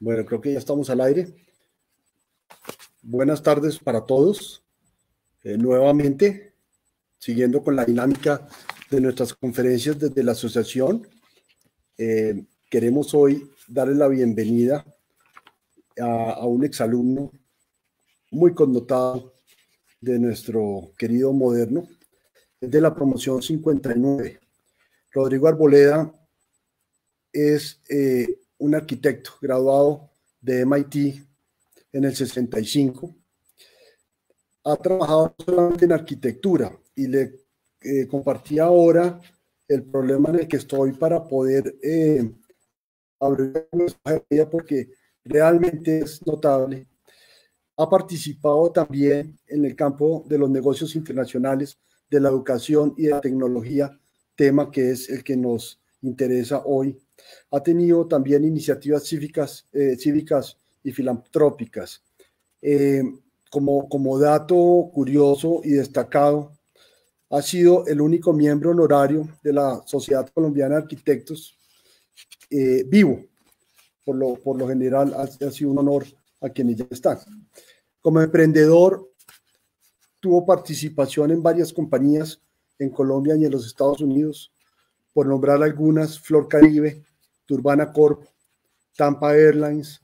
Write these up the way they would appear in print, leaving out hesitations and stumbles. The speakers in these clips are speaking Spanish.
Bueno, creo que ya estamos al aire. Buenas tardes para todos. Nuevamente, siguiendo con la dinámica de nuestras conferencias desde la asociación, queremos hoy darle la bienvenida a un exalumno muy connotado de nuestro querido Moderno, es de la promoción 59. Rodrigo Arboleda es un arquitecto graduado de MIT en el 65. Ha trabajado solamente en arquitectura y le compartí ahora el problema en el que estoy para poder abrir porque realmente es notable. Ha participado también en el campo de los negocios internacionales, de la educación y de la tecnología, tema que es el que nos interesa hoy. Ha tenido también iniciativas cívicas y filantrópicas. Como dato curioso y destacado, ha sido el único miembro honorario de la Sociedad Colombiana de Arquitectos vivo. Por lo general ha sido un honor a quienes ya están. Como emprendedor, tuvo participación en varias compañías en Colombia y en los Estados Unidos, por nombrar algunas: Flor Caribe, Turbana Corp, Tampa Airlines,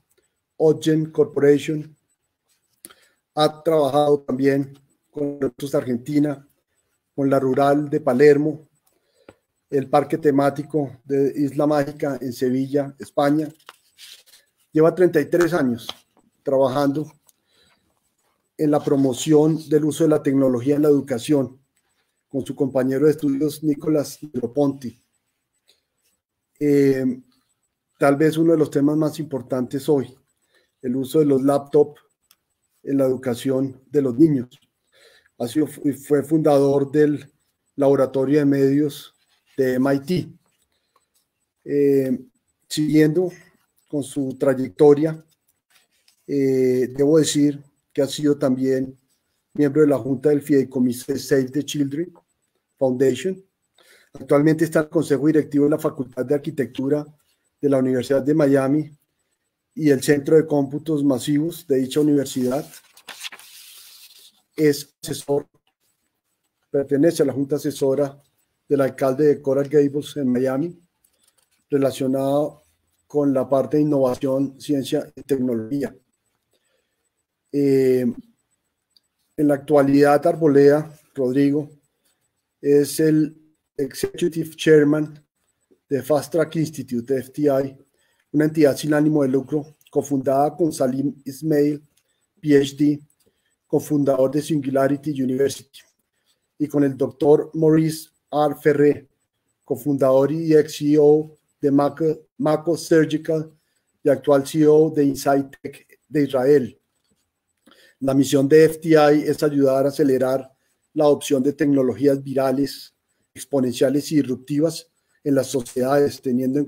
Ogen Corporation. Ha trabajado también con Recursos Argentina, con la Rural de Palermo, el Parque Temático de Isla Mágica en Sevilla, España. Lleva 33 años trabajando en la promoción del uso de la tecnología en la educación, con su compañero de estudios Nicolás Negroponte. Tal vez uno de los temas más importantes hoy, el uso de los laptops en la educación de los niños. Fue fundador del Laboratorio de Medios de MIT. Siguiendo con su trayectoria, debo decir que ha sido también miembro de la Junta del Fideicomiso de Save the Children Foundation. Actualmente está en el Consejo Directivo de la Facultad de Arquitectura de la Universidad de Miami y el Centro de Cómputos Masivos de dicha universidad. Es asesor, pertenece a la Junta Asesora del alcalde de Coral Gables en Miami, relacionado con la parte de innovación, ciencia y tecnología. En la actualidad, Arboleda, Rodrigo, es el Executive Chairman de Fast Track Institute, FTI, una entidad sin ánimo de lucro, cofundada con Salim Ismail, PhD, cofundador de Singularity University, y con el doctor Maurice R. Ferré, cofundador y ex-CEO de Mako Surgical y actual CEO de Insight Tech de Israel. La misión de FTI es ayudar a acelerar la adopción de tecnologías virales, exponenciales y disruptivas en las sociedades, teniendo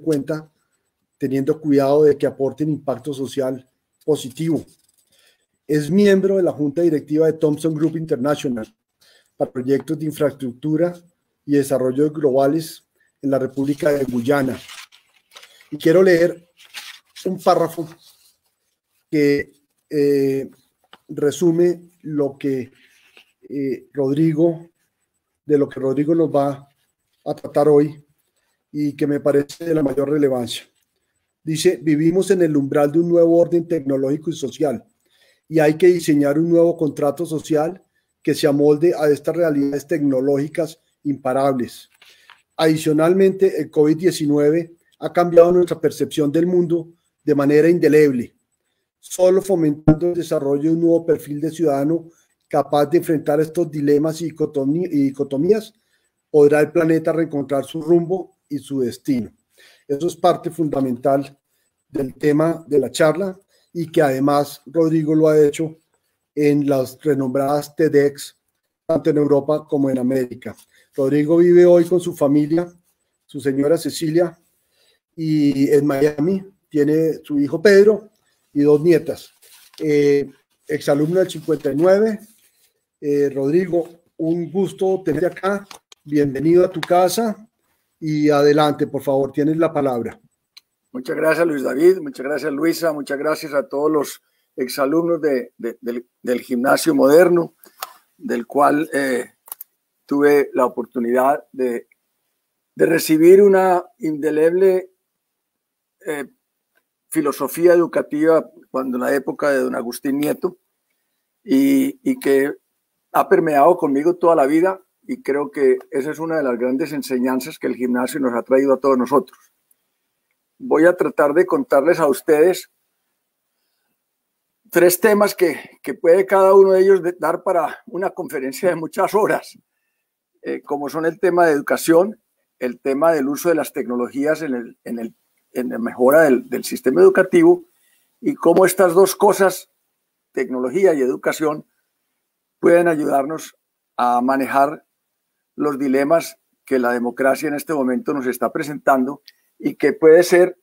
cuidado de que aporten impacto social positivo. Es miembro de la Junta Directiva de Thomson Group International para proyectos de infraestructura y desarrollo globales en la República de Guyana. Y quiero leer un párrafo que resume lo que Rodrigo nos va a tratar hoy y que me parece de la mayor relevancia. Dice: vivimos en el umbral de un nuevo orden tecnológico y social, y hay que diseñar un nuevo contrato social que se amolde a estas realidades tecnológicas imparables. Adicionalmente, el COVID-19 ha cambiado nuestra percepción del mundo de manera indeleble. Solo fomentando el desarrollo de un nuevo perfil de ciudadano capaz de enfrentar estos dilemas y dicotomías, podrá el planeta reencontrar su rumbo y su destino. Eso es parte fundamental del tema de la charla, y que además Rodrigo lo ha hecho en las renombradas TEDx, tanto en Europa como en América. Rodrigo vive hoy con su familia, su señora Cecilia, y en Miami tiene su hijo Pedro y 2 nietas. Exalumno del 59. Rodrigo, un gusto tenerte acá. Bienvenido a tu casa y adelante, por favor, tienes la palabra. Muchas gracias, Luis David. Muchas gracias, Luisa. Muchas gracias a todos los exalumnos del Gimnasio Moderno, del cual tuve la oportunidad de recibir una indeleble filosofía educativa cuando en la época de don Agustín Nieto y que ha permeado conmigo toda la vida, y creo que esa es una de las grandes enseñanzas que el gimnasio nos ha traído a todos nosotros. Voy a tratar de contarles a ustedes 3 temas que puede cada uno de ellos dar para una conferencia de muchas horas, como son el tema de educación, el tema del uso de las tecnologías en la mejora del sistema educativo, y cómo estas 2 cosas, tecnología y educación, pueden ayudarnos a manejar los dilemas que la democracia en este momento nos está presentando y que puede ser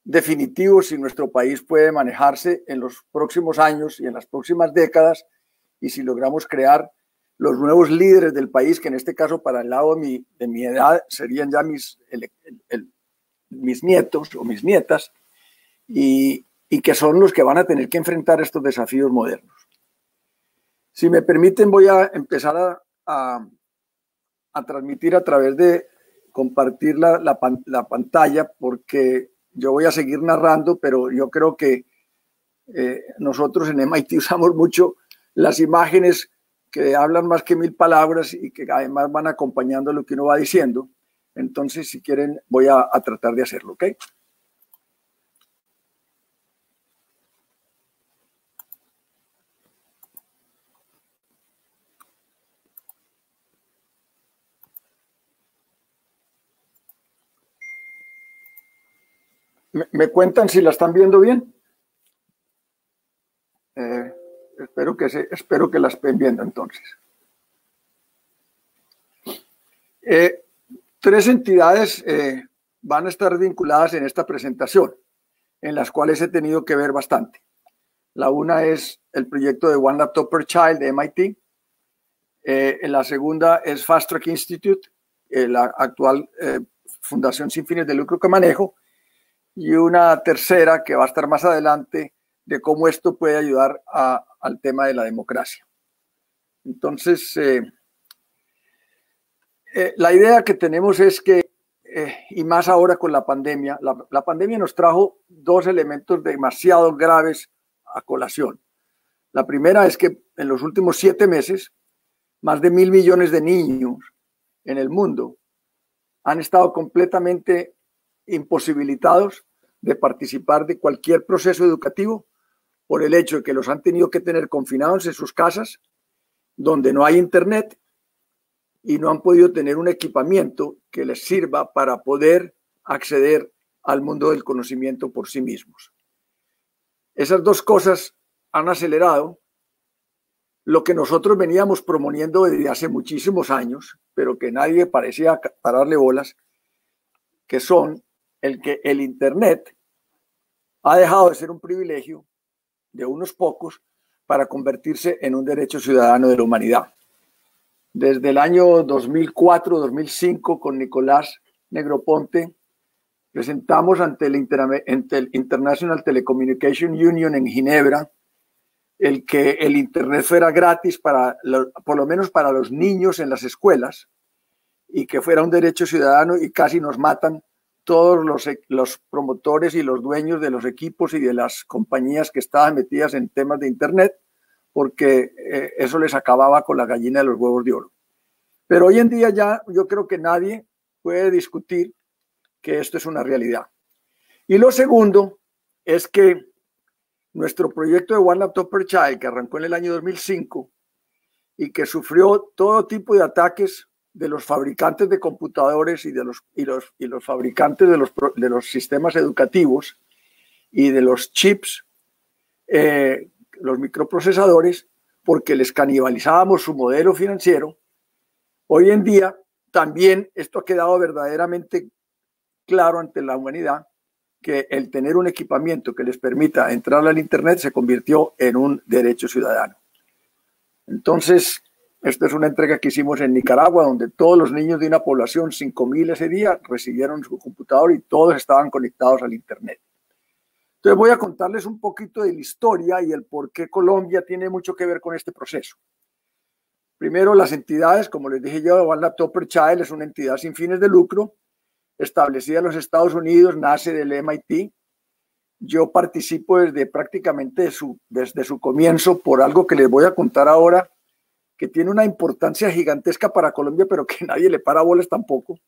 definitivo si nuestro país puede manejarse en los próximos años y en las próximas décadas, y si logramos crear los nuevos líderes del país, que en este caso para el lado de mi edad serían ya mis nietos o mis nietas, y que son los que van a tener que enfrentar estos desafíos modernos. Si me permiten, voy a empezar a transmitir a través de compartir la pantalla, porque yo voy a seguir narrando, pero yo creo que nosotros en MIT usamos mucho las imágenes que hablan más que 1000 palabras y que además van acompañando lo que uno va diciendo. Entonces, si quieren, voy a tratar de hacerlo, ¿ok? ¿Me cuentan si la están viendo bien? Espero que la estén viendo entonces. 3 entidades van a estar vinculadas en esta presentación, en las cuales he tenido que ver bastante. La una es el proyecto de One Laptop per Child de MIT. La segunda es Fast Track Institute, la actual fundación sin fines de lucro que manejo. Y una tercera que va a estar más adelante, de cómo esto puede ayudar al tema de la democracia. Entonces, la idea que tenemos es que, y más ahora con la pandemia, la pandemia nos trajo 2 elementos demasiado graves a colación. La primera es que en los últimos 7 meses, más de 1.000 millones de niños en el mundo han estado completamente imposibilitados de participar de cualquier proceso educativo por el hecho de que los han tenido que tener confinados en sus casas, donde no hay internet, y no han podido tener un equipamiento que les sirva para poder acceder al mundo del conocimiento por sí mismos. Esas 2 cosas han acelerado lo que nosotros veníamos promoviendo desde hace muchísimos años, pero que nadie parecía pararle bolas, que son el que el Internet ha dejado de ser un privilegio de unos pocos para convertirse en un derecho ciudadano de la humanidad. Desde el año 2004-2005, con Nicolás Negroponte, presentamos ante el International Telecommunication Union en Ginebra el que el Internet fuera gratis por lo menos para los niños en las escuelas, y que fuera un derecho ciudadano, y casi nos matan todos los promotores y los dueños de los equipos y de las compañías que estaban metidas en temas de Internet, porque eso les acababa con la gallina de los huevos de oro. Pero hoy en día ya yo creo que nadie puede discutir que esto es una realidad. Y lo segundo es que nuestro proyecto de One Laptop per Child, que arrancó en el año 2005 y que sufrió todo tipo de ataques de los fabricantes de computadores y de los fabricantes de los sistemas educativos y de los chips, los microprocesadores, porque les canibalizábamos su modelo financiero. Hoy en día también esto ha quedado verdaderamente claro ante la humanidad, que el tener un equipamiento que les permita entrar al Internet se convirtió en un derecho ciudadano. Entonces, Esta es una entrega que hicimos en Nicaragua, donde todos los niños de una población, 5.000 ese día, recibieron su computador y todos estaban conectados al Internet. Entonces voy a contarles un poquito de la historia y el por qué Colombia tiene mucho que ver con este proceso. Primero, las entidades, como les dije yo, One Laptop Per Child es una entidad sin fines de lucro, establecida en los Estados Unidos, nace del MIT. Yo participo desde prácticamente desde su comienzo por algo que les voy a contar ahora, que tiene una importancia gigantesca para Colombia, pero que nadie le para bolas tampoco.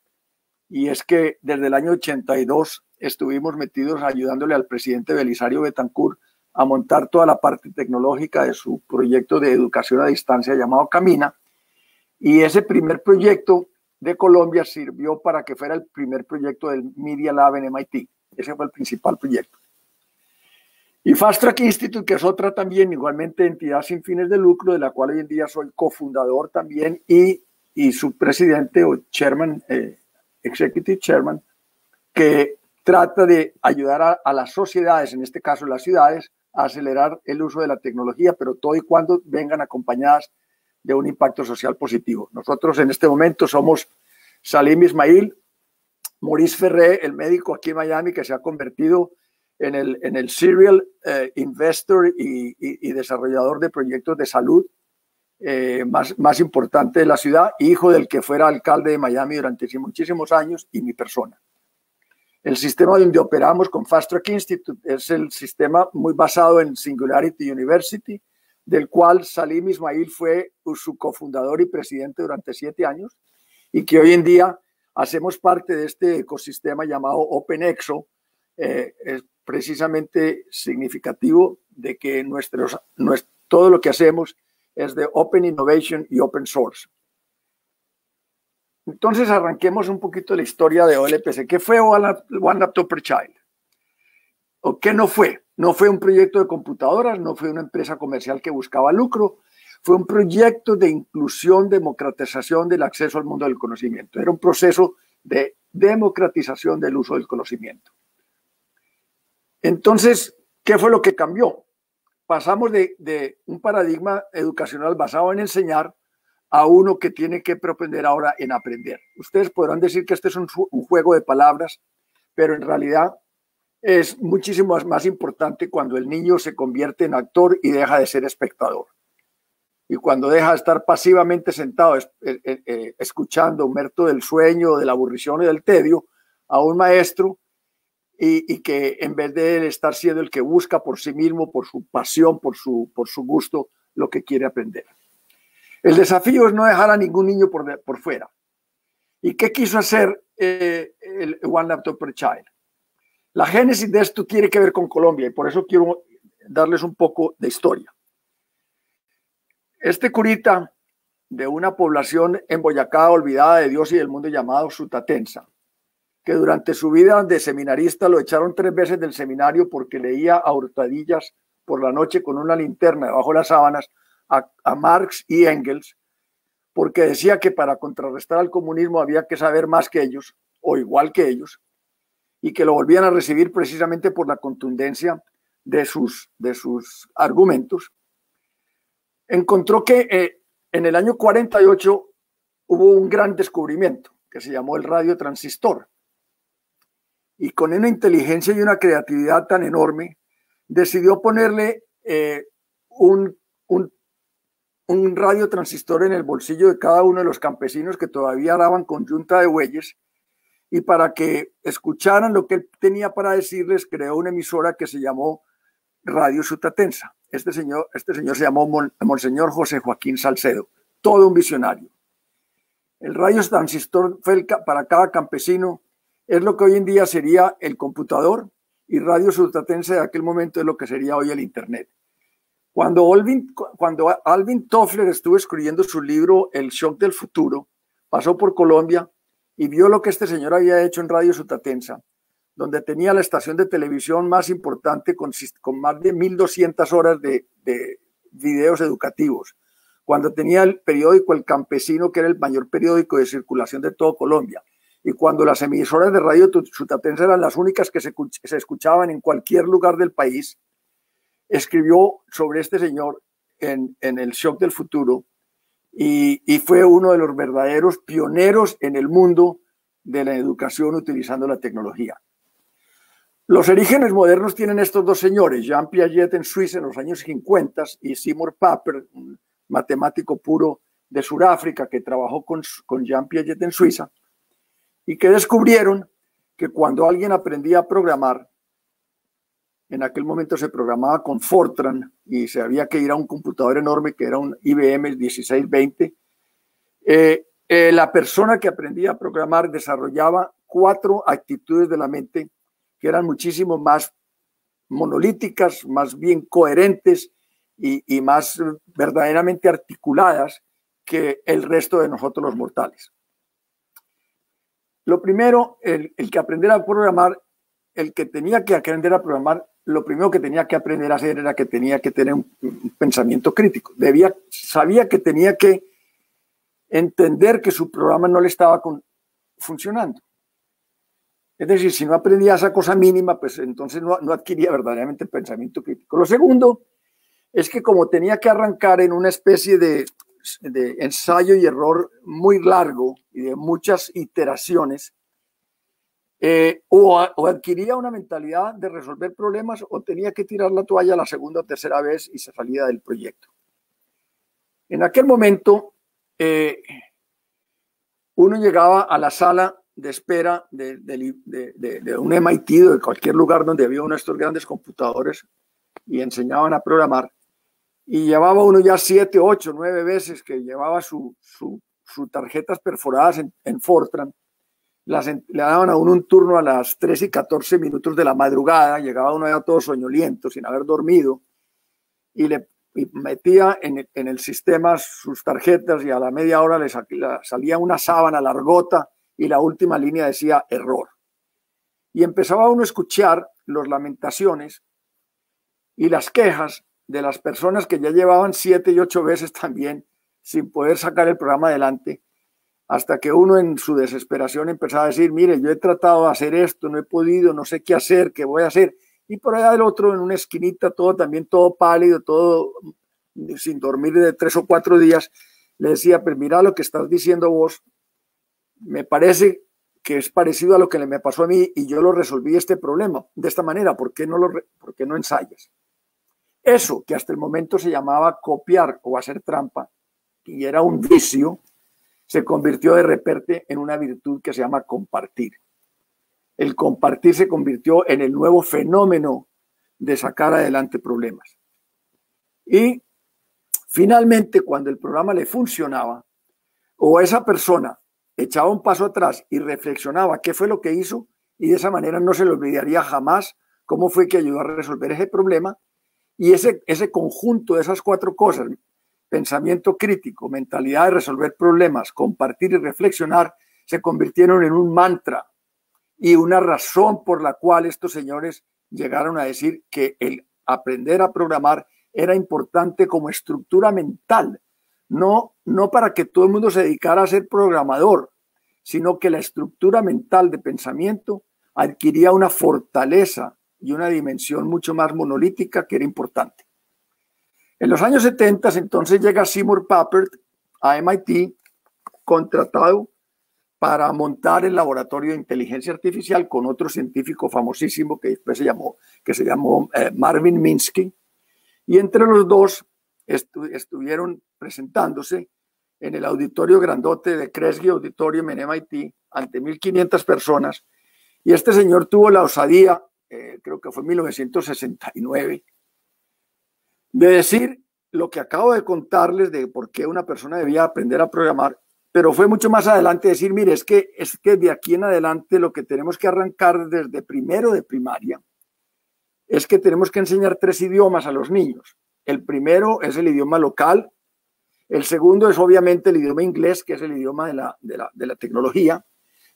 Y es que desde el año 82 estuvimos metidos ayudándole al presidente Belisario Betancur a montar toda la parte tecnológica de su proyecto de educación a distancia llamado Camina. Y ese primer proyecto de Colombia sirvió para que fuera el primer proyecto del Media Lab en MIT. Ese fue el principal proyecto. Y Fast Track Institute, que es otra también, igualmente entidad sin fines de lucro, de la cual hoy en día soy cofundador también y su presidente o chairman, executive chairman, que trata de ayudar a las sociedades, en este caso las ciudades, a acelerar el uso de la tecnología, pero todo y cuando vengan acompañadas de un impacto social positivo. Nosotros en este momento somos Salim Ismail, Maurice Ferré, el médico aquí en Miami que se ha convertido en el serial investor y desarrollador de proyectos de salud más importante de la ciudad, hijo del que fuera alcalde de Miami durante muchísimos años, y mi persona. El sistema donde operamos con Fast Track Institute es el sistema muy basado en Singularity University, del cual Salim Ismail fue su cofundador y presidente durante 7 años, y que hoy en día hacemos parte de este ecosistema llamado OpenExo. Es precisamente significativo de que todo lo que hacemos es de Open Innovation y Open Source. Entonces arranquemos un poquito la historia de OLPC. ¿Qué fue One Laptop Per Child? ¿O qué no fue? No fue un proyecto de computadoras, no fue una empresa comercial que buscaba lucro, fue un proyecto de inclusión, democratización del acceso al mundo del conocimiento. Era un proceso de democratización del uso del conocimiento. Entonces, ¿qué fue lo que cambió? Pasamos de un paradigma educacional basado en enseñar a uno que tiene que propender ahora en aprender. Ustedes podrán decir que este es un juego de palabras, pero en realidad es muchísimo más importante cuando el niño se convierte en actor y deja de ser espectador. Y cuando deja de estar pasivamente sentado escuchando, muerto del sueño, de la aburrición y del tedio, a un maestro, y que en vez de él estar siendo el que busca por sí mismo, por su pasión, por su gusto, lo que quiere aprender. El desafío es no dejar a ningún niño por fuera. ¿Y qué quiso hacer el One Laptop Per Child? La génesis de esto tiene que ver con Colombia y por eso quiero darles un poco de historia. Este curita de una población en Boyacá olvidada de Dios y del mundo llamado Sutatensa, que durante su vida de seminarista lo echaron 3 veces del seminario porque leía a hurtadillas por la noche con una linterna debajo de las sábanas a Marx y Engels, porque decía que para contrarrestar al comunismo había que saber más que ellos o igual que ellos, y que lo volvían a recibir precisamente por la contundencia de sus argumentos. Encontró que en el año 48 hubo un gran descubrimiento que se llamó el radiotransistor. Y con una inteligencia y una creatividad tan enorme, decidió ponerle un radiotransistor en el bolsillo de cada uno de los campesinos que todavía daban con yunta de bueyes, y para que escucharan lo que él tenía para decirles, creó una emisora que se llamó Radio Sutatensa. Este señor se llamó Monseñor José Joaquín Salcedo, todo un visionario. El radiotransistor fue para cada campesino, es lo que hoy en día sería el computador, y Radio Sutatensa de aquel momento es lo que sería hoy el Internet. Cuando Alvin Toffler estuvo escribiendo su libro El Shock del Futuro, pasó por Colombia y vio lo que este señor había hecho en Radio Sutatensa, donde tenía la estación de televisión más importante con más de 1.200 horas de videos educativos, cuando tenía el periódico El Campesino, que era el mayor periódico de circulación de todo Colombia, y cuando las emisoras de Radio Sutatensa eran las únicas que se escuchaban en cualquier lugar del país, escribió sobre este señor en El Shock del Futuro y fue uno de los verdaderos pioneros en el mundo de la educación utilizando la tecnología. Los orígenes modernos tienen estos dos señores, Jean Piaget en Suiza en los años 50 y Seymour Papert, un matemático puro de Sudáfrica que trabajó con Jean Piaget en Suiza, y que descubrieron que cuando alguien aprendía a programar, en aquel momento se programaba con Fortran y se había que ir a un computador enorme que era un IBM 1620, la persona que aprendía a programar desarrollaba 4 actitudes de la mente que eran muchísimo más monolíticas, más bien coherentes y más verdaderamente articuladas que el resto de nosotros los mortales. Lo primero, el que aprendiera a programar, el que tenía que aprender a programar, lo primero que tenía que aprender a hacer era que tenía que tener un pensamiento crítico. Sabía que tenía que entender que su programa no le estaba funcionando. Es decir, si no aprendía esa cosa mínima, pues entonces no adquiría verdaderamente el pensamiento crítico. Lo segundo es que como tenía que arrancar en una especie de ensayo y error muy largo y de muchas iteraciones, o adquiría una mentalidad de resolver problemas o tenía que tirar la toalla la segunda o tercera vez y se salía del proyecto. En aquel momento, uno llegaba a la sala de espera de un MIT o de cualquier lugar donde había uno de estos grandes computadores y enseñaban a programar, y llevaba uno ya 7, 8, 9 veces que llevaba sus tarjetas perforadas en Fortran. Le daban a uno un turno a las 3:14 de la madrugada, llegaba uno ya todo soñoliento, sin haber dormido, y metía en el sistema sus tarjetas y a la media hora le salía una sábana largota y la última línea decía error. Y empezaba uno a escuchar las lamentaciones y las quejas de las personas que ya llevaban 7 y 8 veces también sin poder sacar el programa adelante, hasta que uno en su desesperación empezaba a decir, mire, yo he tratado de hacer esto, no he podido, no sé qué hacer, qué voy a hacer. Y por allá del otro, en una esquinita, todo pálido, todo sin dormir de 3 o 4 días, le decía, pues mira lo que estás diciendo vos, me parece que es parecido a lo que me pasó a mí y yo lo resolví este problema de esta manera, ¿por qué no ensayas? Eso que hasta el momento se llamaba copiar o hacer trampa y era un vicio, se convirtió de repente en una virtud que se llama compartir. El compartir se convirtió en el nuevo fenómeno de sacar adelante problemas. Y finalmente, cuando el programa le funcionaba, o esa persona echaba un paso atrás y reflexionaba qué fue lo que hizo, y de esa manera no se le olvidaría jamás cómo fue que ayudó a resolver ese problema, y ese conjunto de esas 4 cosas, pensamiento crítico, mentalidad de resolver problemas, compartir y reflexionar, se convirtieron en un mantra y una razón por la cual estos señores llegaron a decir que el aprender a programar era importante como estructura mental, no para que todo el mundo se dedicara a ser programador, sino que la estructura mental de pensamiento adquiría una fortaleza y una dimensión mucho más monolítica que era importante. En los años 70 entonces llega Seymour Papert a MIT, contratado para montar el laboratorio de inteligencia artificial con otro científico famosísimo que después se llamó Marvin Minsky, y entre los dos estuvieron presentándose en el auditorio grandote de Kresge Auditorium en MIT ante 1.500 personas, y este señor tuvo la osadía, creo que fue en 1969, de decir lo que acabo de contarles de por qué una persona debía aprender a programar, pero fue mucho más adelante decir, mire, es que de aquí en adelante lo que tenemos que arrancar desde primero de primaria es que tenemos que enseñar 3 idiomas a los niños. El primero es el idioma local, el segundo es obviamente el idioma inglés, que es el idioma de la tecnología,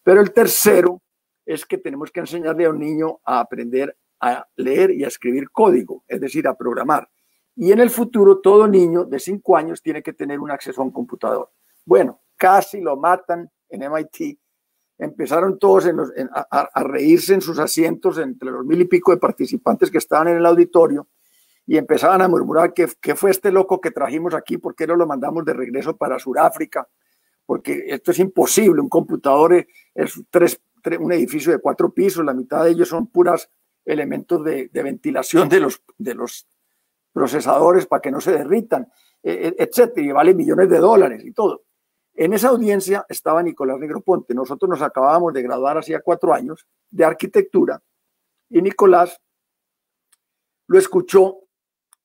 pero el tercero es que tenemos que enseñarle a un niño a aprender a leer y a escribir código, es decir, a programar. Y en el futuro todo niño de 5 años tiene que tener un acceso a un computador. Bueno, casi lo matan en MIT. Empezaron todos a reírse en sus asientos entre los 1.000 y pico de participantes que estaban en el auditorio. y empezaban a murmurar que fue este loco que trajimos aquí, ¿por qué no lo mandamos de regreso para Sudáfrica? Porque esto es imposible, un computador es un edificio de 4 pisos, la mitad de ellos son puras elementos de ventilación de los procesadores para que no se derritan, etcétera, y vale millones de dólares y todo. En esa audiencia estaba Nicolás Negroponte. Nosotros nos acabábamos de graduar hacía 4 años de arquitectura y Nicolás lo escuchó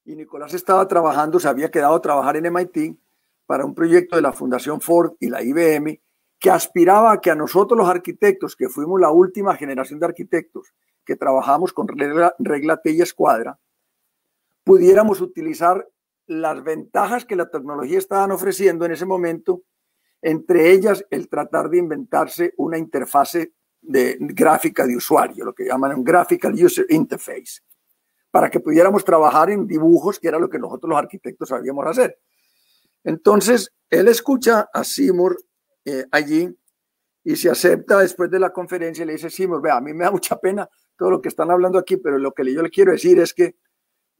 y Nicolás estaba trabajando, se había quedado a trabajar en MIT para un proyecto de la Fundación Ford y la IBM que aspiraba a que a nosotros los arquitectos, que fuimos la última generación de arquitectos que trabajamos con regla T y escuadra, pudiéramos utilizar las ventajas que la tecnología estaban ofreciendo en ese momento, entre ellas el tratar de inventarse una interfase gráfica de usuario, lo que llaman un Graphical User Interface, para que pudiéramos trabajar en dibujos, que era lo que nosotros los arquitectos sabíamos hacer. Entonces, él escucha a Seymour allí y se acepta después de la conferencia y le dice, Seymour, vea, a mí me da mucha pena todo lo que están hablando aquí, pero lo que yo le quiero decir es que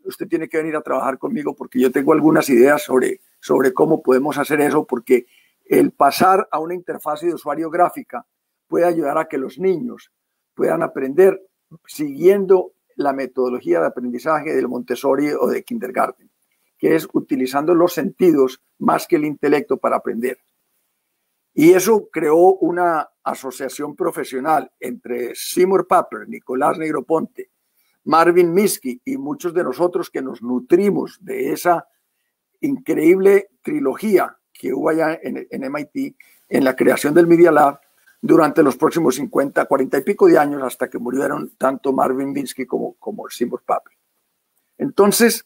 usted tiene que venir a trabajar conmigo porque yo tengo algunas ideas sobre cómo podemos hacer eso, porque el pasar a una interfaz de usuario gráfica puede ayudar a que los niños puedan aprender siguiendo la metodología de aprendizaje del Montessori o de Kindergarten, que es utilizando los sentidos más que el intelecto para aprender. Y eso creó una asociación profesional entre Seymour Papert, Nicolás Negroponte, Marvin Minsky y muchos de nosotros que nos nutrimos de esa increíble trilogía que hubo allá en MIT en la creación del Media Lab durante los próximos 50, 40 y pico de años hasta que murieron tanto Marvin Minsky como Seymour Papert. Entonces,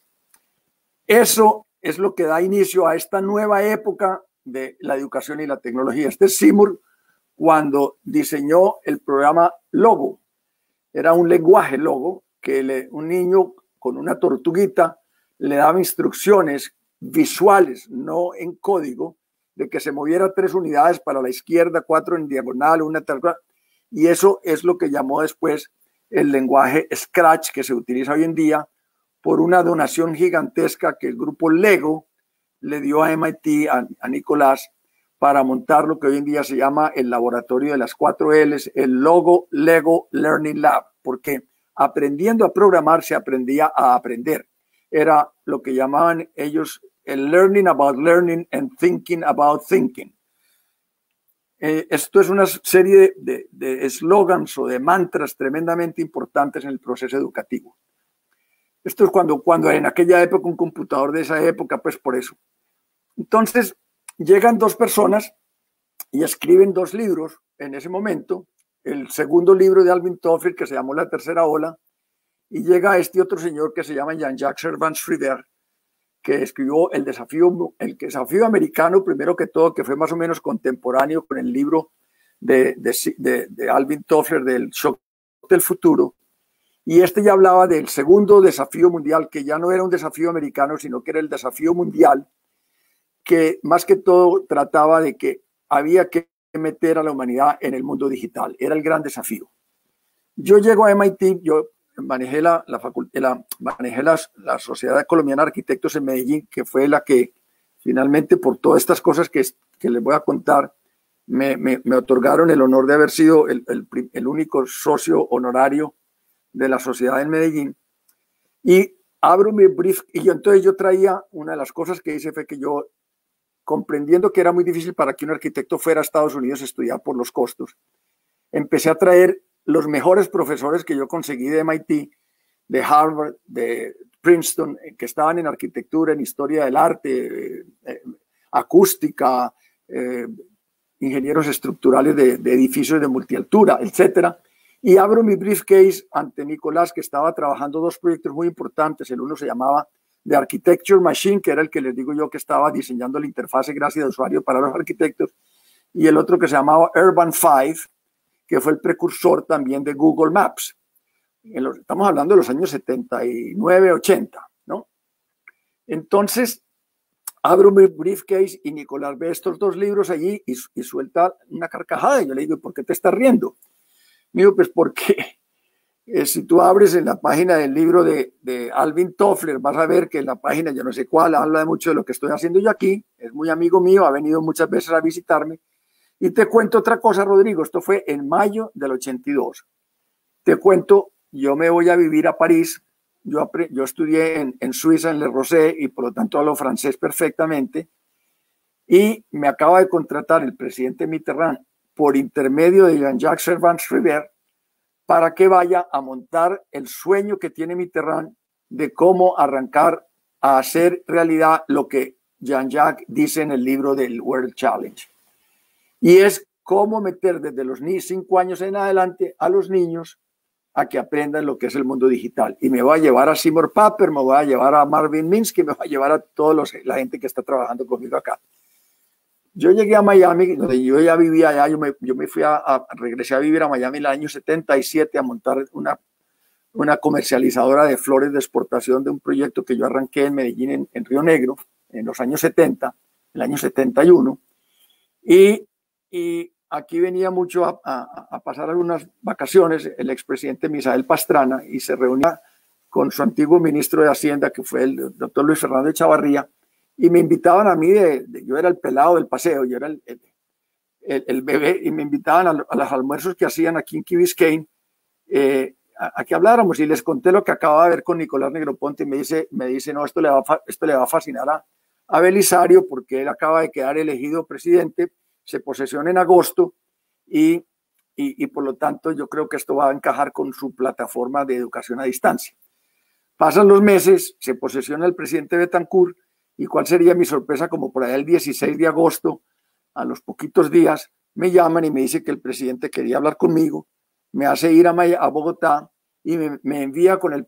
eso es lo que da inicio a esta nueva época de la educación y la tecnología. Este es Seymour cuando diseñó el programa Logo. Era un lenguaje Logo que un niño con una tortuguita le daba instrucciones visuales, no en código, de que se moviera 3 unidades para la izquierda, 4 en diagonal, una tal cual. Y eso es lo que llamó después el lenguaje Scratch que se utiliza hoy en día por una donación gigantesca que el grupo Lego le dio a MIT, a Nicolás, para montar lo que hoy en día se llama el laboratorio de las 4 Ls, el Lego Learning Lab, porque aprendiendo a programar se aprendía a aprender. Era lo que llamaban ellos el learning about learning and thinking about thinking. Esto es una serie de eslogans o de mantras tremendamente importantes en el proceso educativo. Esto es cuando en aquella época, un computador de esa época, pues por eso. Entonces, llegan 2 personas y escriben 2 libros en ese momento. El segundo libro de Alvin Toffler, que se llamó La Tercera Ola, y llega este otro señor que se llama Jean-Jacques Servan-Schreiber, que escribió el desafío americano, primero que todo, que fue más o menos contemporáneo con el libro de Alvin Toffler del Shock del Futuro. Y este ya hablaba del segundo desafío mundial, que ya no era un desafío americano, sino que era el desafío mundial, que más que todo trataba de que había que meter a la humanidad en el mundo digital. Era el gran desafío. Yo llego a MIT, yo manejé la Sociedad Colombiana de Arquitectos en Medellín, que fue la que finalmente, por todas estas cosas que les voy a contar, me otorgaron el honor de haber sido el único socio honorario de la sociedad en Medellín. Y abro mi brief, y entonces yo traía, una de las cosas que hice fue que yo, comprendiendo que era muy difícil para que un arquitecto fuera a Estados Unidos a estudiar por los costos, empecé a traer los mejores profesores que yo conseguí de MIT, de Harvard, de Princeton, que estaban en arquitectura, en historia del arte, acústica, ingenieros estructurales de edificios de multialtura, etcétera. Y abro mi briefcase ante Nicolás, que estaba trabajando 2 proyectos muy importantes. El uno se llamaba The Architecture Machine, que era el que les digo yo que estaba diseñando la interfase gráfica de usuario para los arquitectos, y el otro que se llamaba Urban 5, que fue el precursor también de Google Maps. Estamos hablando de los años 79, 80, ¿no? Entonces, abro mi briefcase y Nicolás ve estos 2 libros allí y suelta una carcajada. Y yo le digo, ¿por qué te estás riendo? Me digo, pues porque Si tú abres en la página del libro de Alvin Toffler, vas a ver que en la página, yo no sé cuál, habla de mucho de lo que estoy haciendo yo aquí. Es muy amigo mío, ha venido muchas veces a visitarme. Y te cuento otra cosa, Rodrigo. Esto fue en mayo del 82. Te cuento, yo me voy a vivir a París. Yo estudié en Suiza, en Le Rosey, y por lo tanto hablo francés perfectamente. Y me acaba de contratar el presidente Mitterrand por intermedio de Jean-Jacques Servan-Schreiber para que vaya a montar el sueño que tiene Mitterrand de cómo arrancar a hacer realidad lo que Jean-Jacques dice en el libro del World Challenge. Y es cómo meter desde los 5 años en adelante a los niños a que aprendan lo que es el mundo digital. Y me voy a llevar a Seymour Papert, me voy a llevar a Marvin Minsky, me voy a llevar a toda la gente que está trabajando conmigo acá. Yo llegué a Miami, donde yo ya vivía allá, yo me regresé a vivir a Miami en el año 77 a montar una comercializadora de flores de exportación de un proyecto que yo arranqué en Medellín, en Río Negro, en los años 70, el año 71. Y aquí venía mucho a pasar algunas vacaciones el expresidente Misael Pastrana y se reunía con su antiguo ministro de Hacienda, que fue el doctor Luis Fernando Echavarría, y me invitaban a mí, yo era el pelado del paseo, yo era el bebé, y me invitaban a los almuerzos que hacían aquí en Key Biscayne, a que habláramos, y les conté lo que acababa de ver con Nicolás Negroponte, y me dice, no, esto le va a fascinar a Belisario, porque él acaba de quedar elegido presidente, se posesiona en agosto, y por lo tanto yo creo que esto va a encajar con su plataforma de educación a distancia. Pasan los meses, se posesiona el presidente Betancourt, y cuál sería mi sorpresa, como por allá el 16 de agosto, a los poquitos días, me llaman y me dice que el presidente quería hablar conmigo, me hace ir a Bogotá y me envía con el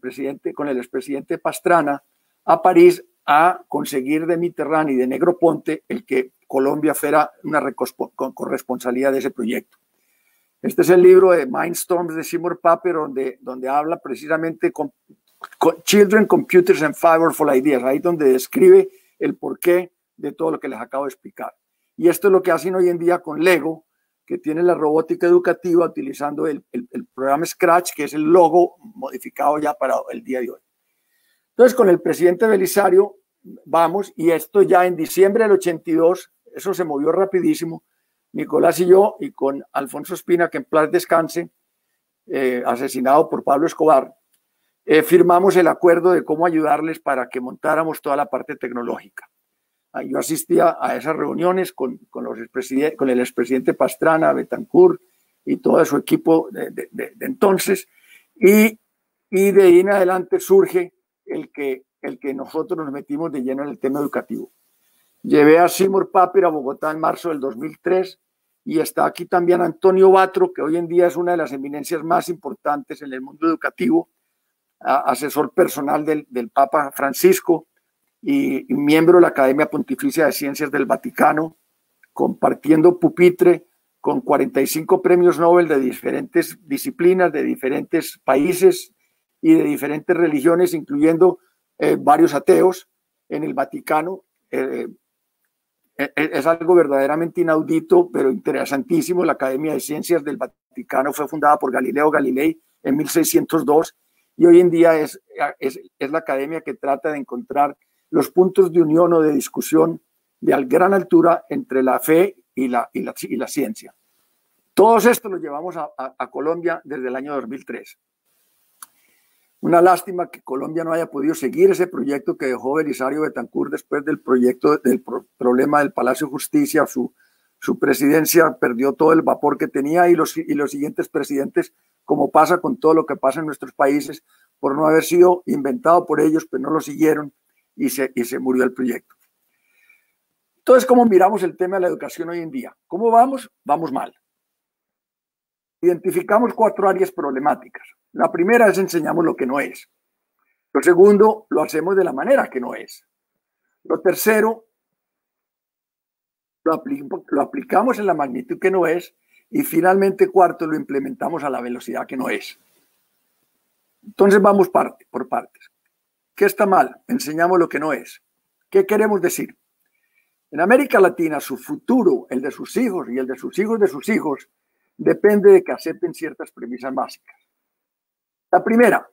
expresidente Pastrana a París a conseguir de Mitterrand y de Negroponte el que Colombia fuera una corresponsabilidad de ese proyecto. Este es el libro de Mindstorms de Seymour Papert, donde habla precisamente con Children, Computers and Powerful Ideas, ahí donde describe el porqué de todo lo que les acabo de explicar. Y esto es lo que hacen hoy en día con Lego, que tiene la robótica educativa utilizando el programa Scratch, que es el logo modificado ya para el día de hoy. Entonces, con el presidente Belisario vamos, y esto ya en diciembre del 82, eso se movió rapidísimo, Nicolás y yo, y con Alfonso Espina, que en paz descanse, asesinado por Pablo Escobar, firmamos el acuerdo de cómo ayudarles para que montáramos toda la parte tecnológica. Yo asistía a esas reuniones con el expresidente Pastrana, Betancourt y todo su equipo de entonces, y de ahí en adelante surge el que nosotros nos metimos de lleno en el tema educativo. Llevé a Seymour Papert a Bogotá en marzo del 2003 y está aquí también Antonio Batro, que hoy en día es una de las eminencias más importantes en el mundo educativo, asesor personal del Papa Francisco y miembro de la Academia Pontificia de Ciencias del Vaticano, compartiendo pupitre con 45 premios Nobel de diferentes disciplinas, de diferentes países y de diferentes religiones, incluyendo varios ateos en el Vaticano. Es algo verdaderamente inaudito, pero interesantísimo. La Academia de Ciencias del Vaticano fue fundada por Galileo Galilei en 1602 y hoy en día es la academia que trata de encontrar los puntos de unión o de discusión de gran altura entre la fe y la ciencia. Todos estos los llevamos a Colombia desde el año 2003. Una lástima que Colombia no haya podido seguir ese proyecto que dejó Belisario Betancourt después del problema del Palacio de Justicia. Su presidencia perdió todo el vapor que tenía y los siguientes presidentes, como pasa con todo lo que pasa en nuestros países, por no haber sido inventado por ellos, pues no lo siguieron y se murió el proyecto. Entonces, ¿cómo miramos el tema de la educación hoy en día? ¿Cómo vamos? Vamos mal. Identificamos 4 áreas problemáticas. La primera es enseñamos lo que no es. Lo segundo, lo hacemos de la manera que no es. Lo tercero, lo aplicamos en la magnitud que no es. Y finalmente, cuarto, lo implementamos a la velocidad que no es. Entonces vamos por partes. ¿Qué está mal? Enseñamos lo que no es. ¿Qué queremos decir? En América Latina, su futuro, el de sus hijos y el de sus hijos, depende de que acepten ciertas premisas básicas. La primera,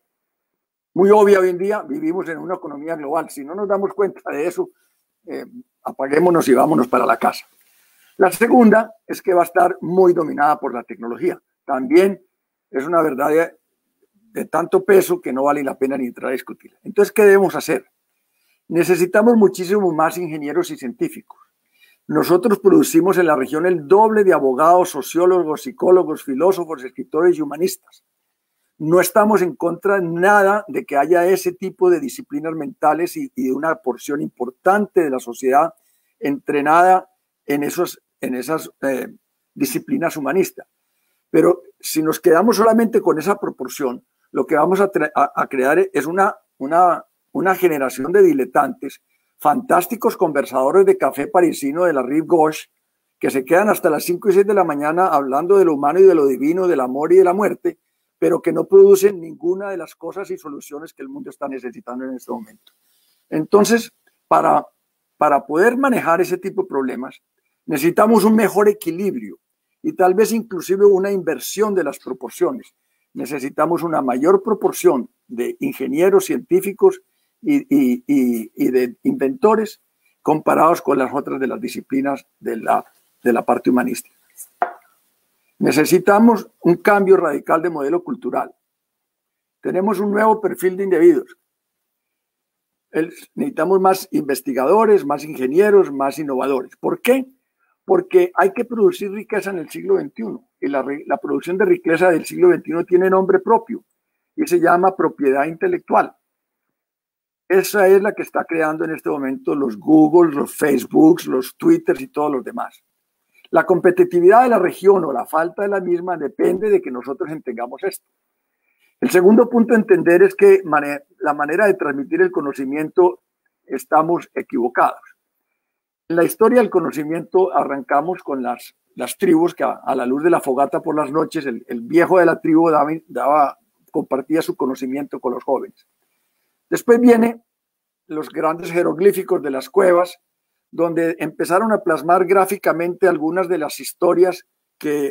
muy obvia hoy en día, vivimos en una economía global. Si no nos damos cuenta de eso, apaguémonos y vámonos para la casa. La segunda es que va a estar muy dominada por la tecnología. También es una verdad de tanto peso que no vale la pena ni entrar a discutir. Entonces, ¿qué debemos hacer? Necesitamos muchísimo más ingenieros y científicos. Nosotros producimos en la región el doble de abogados, sociólogos, psicólogos, filósofos, escritores y humanistas. No estamos en contra nada de que haya ese tipo de disciplinas mentales y de una porción importante de la sociedad entrenada en esas disciplinas humanistas. Pero si nos quedamos solamente con esa proporción, lo que vamos a crear es una generación de diletantes, fantásticos conversadores de café parisino de la Rive Gauche, que se quedan hasta las 5 y 6 de la mañana hablando de lo humano y de lo divino, del amor y de la muerte, pero que no producen ninguna de las cosas y soluciones que el mundo está necesitando en este momento. Entonces, para poder manejar ese tipo de problemas, necesitamos un mejor equilibrio y tal vez inclusive una inversión de las proporciones. Necesitamos una mayor proporción de ingenieros científicos y de inventores comparados con las otras de las disciplinas de la parte humanística. Necesitamos un cambio radical de modelo cultural. Tenemos un nuevo perfil de individuos. Necesitamos más investigadores, más ingenieros, más innovadores. ¿Por qué? Porque hay que producir riqueza en el siglo XXI. Y la producción de riqueza del siglo XXI tiene nombre propio y se llama propiedad intelectual. Esa es la que está creando en este momento los Google, los Facebook, los Twitter y todos los demás. La competitividad de la región o la falta de la misma depende de que nosotros entendamos esto. El segundo punto a entender es que la manera de transmitir el conocimiento estamos equivocados. En la historia del conocimiento arrancamos con las tribus que a la luz de la fogata por las noches el viejo de la tribu compartía su conocimiento con los jóvenes. Después vienen los grandes jeroglíficos de las cuevas, donde empezaron a plasmar gráficamente algunas de las historias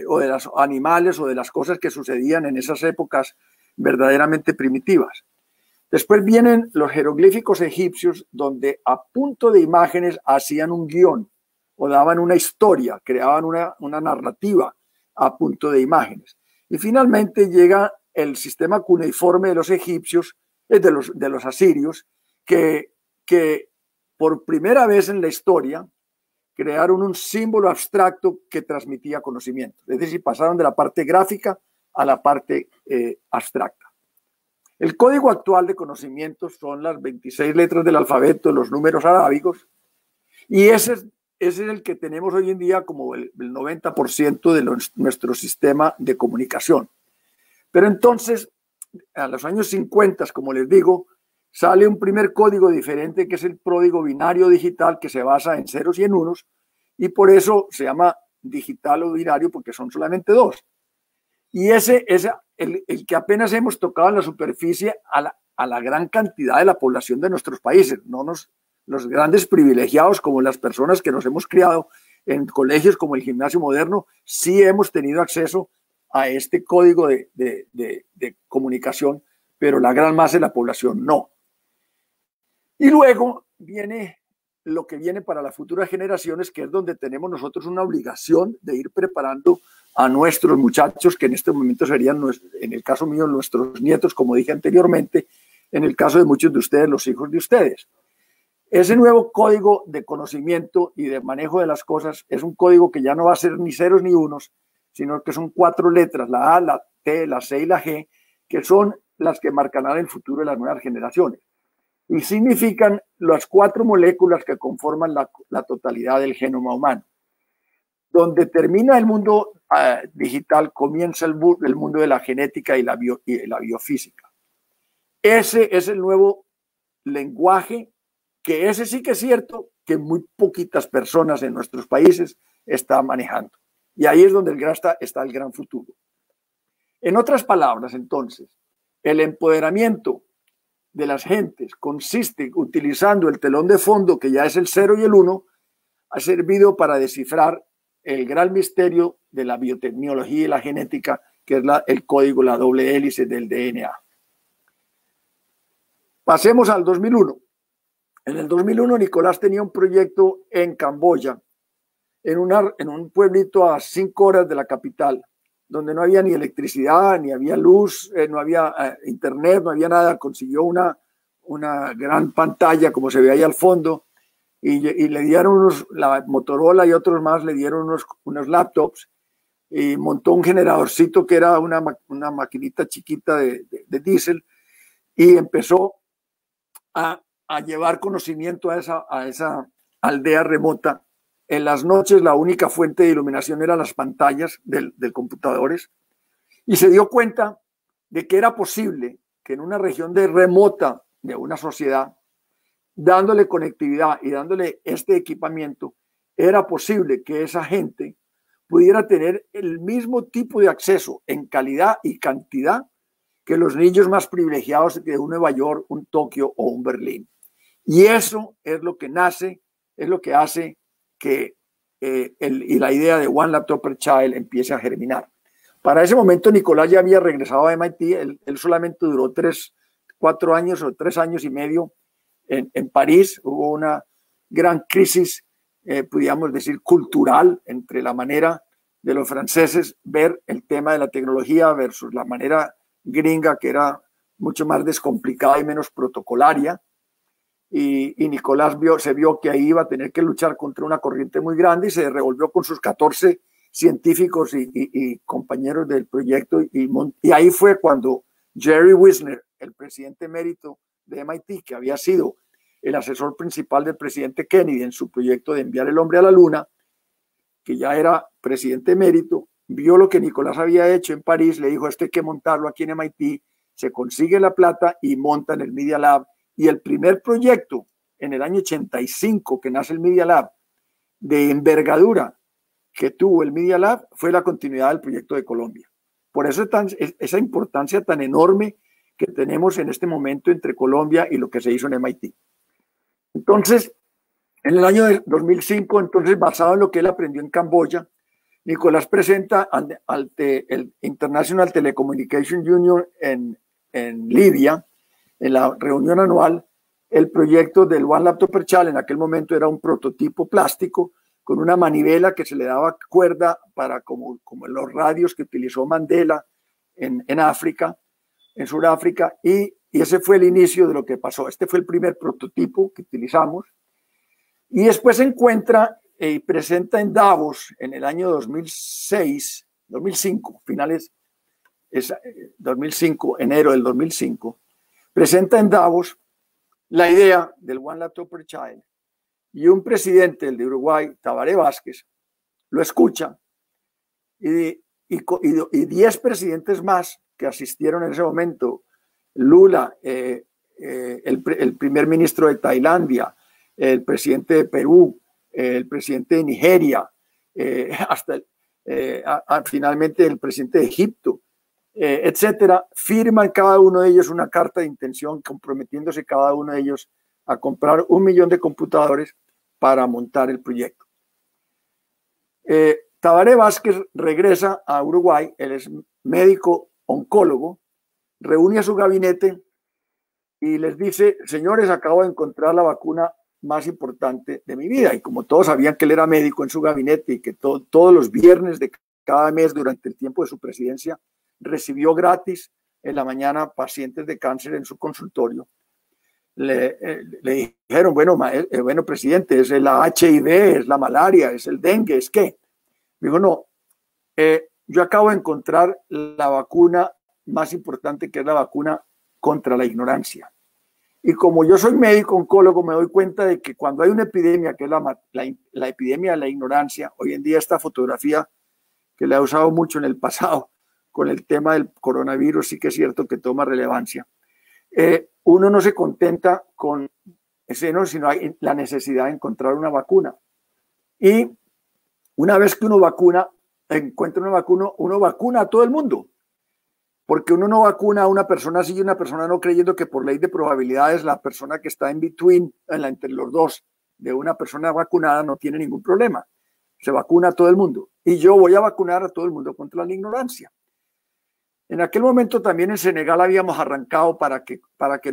o de los animales o de las cosas que sucedían en esas épocas verdaderamente primitivas. Después vienen los jeroglíficos egipcios, donde a punto de imágenes hacían un guión o daban una historia, creaban una narrativa a punto de imágenes. Y finalmente llega el sistema cuneiforme de los egipcios, de los asirios, que por primera vez en la historia crearon un símbolo abstracto que transmitía conocimiento. Es decir, pasaron de la parte gráfica a la parte abstracta. El código actual de conocimientos son las 26 letras del alfabeto, los números arábigos, y ese es el que tenemos hoy en día como el 90% de nuestro sistema de comunicación. Pero entonces, a los años 50, como les digo, sale un primer código diferente que es el código binario digital, que se basa en ceros y en unos, y por eso se llama digital o binario, porque son solamente dos. Y ese es el que apenas hemos tocado en la superficie a la gran cantidad de la población de nuestros países, no los grandes privilegiados como las personas que nos hemos criado en colegios como el Gimnasio Moderno, sí hemos tenido acceso a este código de comunicación, pero la gran masa de la población no. Y luego viene lo que viene para las futuras generaciones, que es donde tenemos nosotros una obligación de ir preparando a nuestros muchachos, que en este momento serían, en el caso mío, nuestros nietos, como dije anteriormente, en el caso de muchos de ustedes, los hijos de ustedes. Ese nuevo código de conocimiento y de manejo de las cosas es un código que ya no va a ser ni ceros ni unos, sino que son 4 letras, la A, la T, la C y la G, que son las que marcarán el futuro de las nuevas generaciones. Y significan las 4 moléculas que conforman la totalidad del genoma humano. Donde termina el mundo digital, comienza el mundo de la genética y la biofísica. Ese es el nuevo lenguaje, que ese sí que es cierto que muy poquitas personas en nuestros países están manejando. Y ahí es donde está el gran futuro. En otras palabras, entonces, el empoderamiento de las gentes consiste utilizando el telón de fondo, que ya es el 0 y el 1, ha servido para descifrar el gran misterio de la biotecnología y la genética, que es el código, la doble hélice del DNA. Pasemos al 2001. En el 2001 Nicolás tenía un proyecto en Camboya, en un pueblito a 5 horas de la capital, donde no había ni electricidad, ni había luz, no había internet, no había nada. Consiguió una gran pantalla, como se ve ahí al fondo, y le dieron la Motorola y otros más le dieron unos laptops, y montó un generadorcito que era una maquinita chiquita de diésel, y empezó a llevar conocimiento a esa aldea remota. En las noches la única fuente de iluminación eran las pantallas del computadores, y se dio cuenta de que era posible que en una región remota de una sociedad, dándole conectividad y dándole este equipamiento, era posible que esa gente pudiera tener el mismo tipo de acceso en calidad y cantidad que los niños más privilegiados de un Nueva York, un Tokio o un Berlín. Y eso es lo que nace, es lo que hace que y la idea de One Laptop per Child empiece a germinar. Para ese momento Nicolás ya había regresado a MIT, él solamente duró 4 años o 3 años y medio en París. Hubo una gran crisis, podríamos decir, cultural entre la manera de los franceses ver el tema de la tecnología versus la manera gringa, que era mucho más descomplicada y menos protocolaria. Y Nicolás se vio que ahí iba a tener que luchar contra una corriente muy grande, y se revolvió con sus 14 científicos y compañeros del proyecto. Y ahí fue cuando Jerry Wisner, el presidente emérito de MIT, que había sido el asesor principal del presidente Kennedy en su proyecto de enviar el hombre a la luna, que ya era presidente emérito, vio lo que Nicolás había hecho en París, le dijo: esto hay que montarlo aquí en MIT. Se consigue la plata y montan el Media Lab. Y el primer proyecto en el año 85 que nace el Media Lab, de envergadura que tuvo el Media Lab, fue la continuidad del proyecto de Colombia. Por eso esa importancia tan enorme que tenemos en este momento entre Colombia y lo que se hizo en MIT. Entonces, en el año 2005, entonces, basado en lo que él aprendió en Camboya, Nicolás presenta el International Telecommunication Union en Libia, en la reunión anual, el proyecto del One Laptop per Child. En aquel momento era un prototipo plástico con una manivela que se le daba cuerda para como en los radios que utilizó Mandela en África, en Sudáfrica, y ese fue el inicio de lo que pasó. Este fue el primer prototipo que utilizamos. Y después se encuentra y presenta en Davos en el año 2005, finales 2005, enero del 2005, presenta en Davos la idea del One Laptop per Child, y un presidente, el de Uruguay, Tabaré Vázquez, lo escucha, y 10 presidentes más que asistieron en ese momento: Lula, el primer ministro de Tailandia, el presidente de Perú, el presidente de Nigeria, finalmente el presidente de Egipto, etcétera, firman cada uno de ellos una carta de intención comprometiéndose cada uno de ellos a comprar 1 millón de computadores para montar el proyecto. Tabaré Vázquez regresa a Uruguay, él es médico oncólogo, reúne a su gabinete y les dice: señores, acabo de encontrar la vacuna más importante de mi vida. Y como todos sabían que él era médico en su gabinete y que todos los viernes de cada mes durante el tiempo de su presidencia recibió gratis en la mañana pacientes de cáncer en su consultorio, le dijeron: bueno, presidente, es el HIV, es la malaria, es el dengue, ¿es qué? Dijo: no, yo acabo de encontrar la vacuna más importante, que es la vacuna contra la ignorancia. Y como yo soy médico oncólogo, me doy cuenta de que cuando hay una epidemia, que es la epidemia de la ignorancia, hoy en día esta fotografía que la he usado mucho en el pasado con el tema del coronavirus, sí que es cierto que toma relevancia. Uno no se contenta con ese, no, sino hay la necesidad de encontrar una vacuna. Y una vez que uno encuentra una vacuna, uno vacuna a todo el mundo. Porque uno no vacuna a una persona así y una persona no, creyendo que por ley de probabilidades la persona que está en between, entre los dos, de una persona vacunada no tiene ningún problema. Se vacuna a todo el mundo. Y yo voy a vacunar a todo el mundo contra la ignorancia. En aquel momento también en Senegal habíamos arrancado para que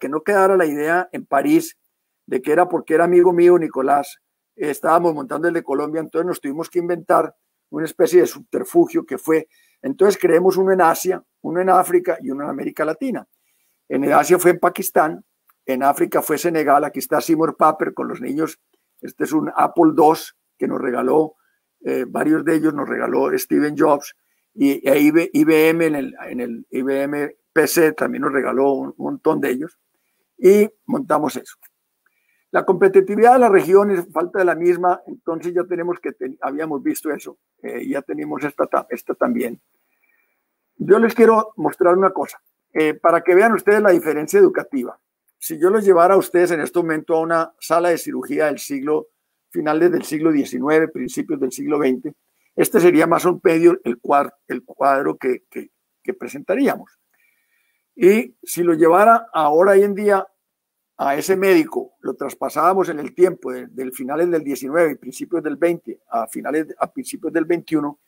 no quedara la idea en París de que era porque era amigo mío Nicolás, estábamos montando el de Colombia, entonces nos tuvimos que inventar una especie de subterfugio que fue, entonces creemos uno en Asia, uno en África y uno en América Latina. En Asia fue en Pakistán, en África fue Senegal, aquí está Seymour Papert con los niños, este es un Apple II que nos regaló, varios de ellos nos regaló Steven Jobs, y IBM en el IBM PC también nos regaló un montón de ellos, y montamos eso. La competitividad de la región es falta de la misma, entonces ya tenemos habíamos visto eso, ya tenemos esta también. Yo les quiero mostrar una cosa, para que vean ustedes la diferencia educativa. Si yo los llevara a ustedes en este momento a una sala de cirugía finales del siglo XIX, principios del siglo XX, este sería más o menos el cuadro que presentaríamos. Y si lo llevara ahora, hoy en día, a ese médico, lo traspasábamos en el tiempo, del finales del 19 y principios del 20 a principios del 21,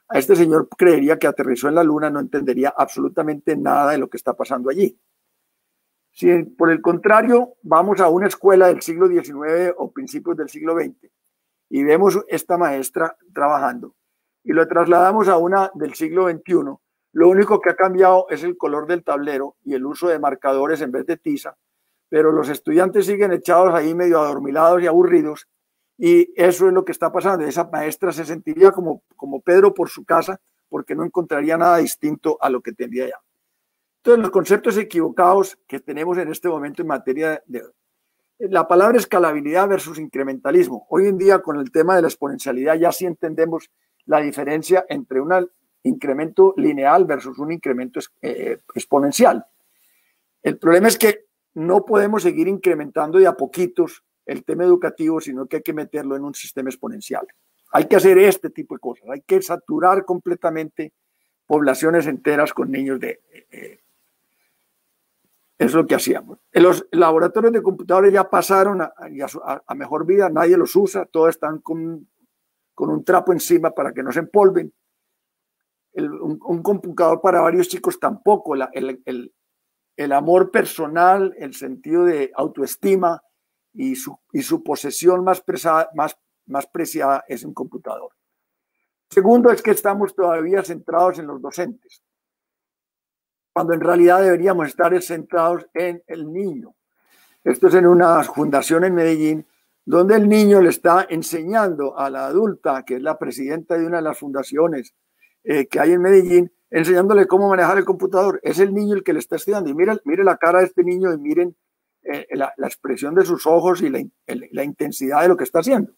a este señor creería que aterrizó en la luna, no entendería absolutamente nada de lo que está pasando allí. Si por el contrario vamos a una escuela del siglo XIX o principios del siglo XX y vemos esta maestra trabajando y lo trasladamos a una del siglo XXI, lo único que ha cambiado es el color del tablero y el uso de marcadores en vez de tiza, pero los estudiantes siguen echados ahí medio adormilados y aburridos, y eso es lo que está pasando. Esa maestra se sentiría como Pedro por su casa, porque no encontraría nada distinto a lo que tendría allá. Entonces, los conceptos equivocados que tenemos en este momento en materia de la palabra escalabilidad versus incrementalismo. Hoy en día, con el tema de la exponencialidad, ya sí entendemos la diferencia entre un incremento lineal versus un incremento exponencial. El problema es que no podemos seguir incrementando de a poquitos el tema educativo, sino que hay que meterlo en un sistema exponencial. Hay que hacer este tipo de cosas, hay que saturar completamente poblaciones enteras con niños es lo que hacíamos. Los laboratorios de computadores ya pasaron a mejor vida, nadie los usa, todos están con un trapo encima para que no se empolven. Un computador para varios chicos tampoco, el amor personal, el sentido de autoestima y su posesión más preciada es un computador. Segundo es que estamos todavía centrados en los docentes, cuando en realidad deberíamos estar centrados en el niño. Esto es en una fundación en Medellín, donde el niño le está enseñando a la adulta, que es la presidenta de una de las fundaciones que hay en Medellín, enseñándole cómo manejar el computador. Es el niño el que le está estudiando. Y mire la cara de este niño y miren la expresión de sus ojos y la intensidad de lo que está haciendo.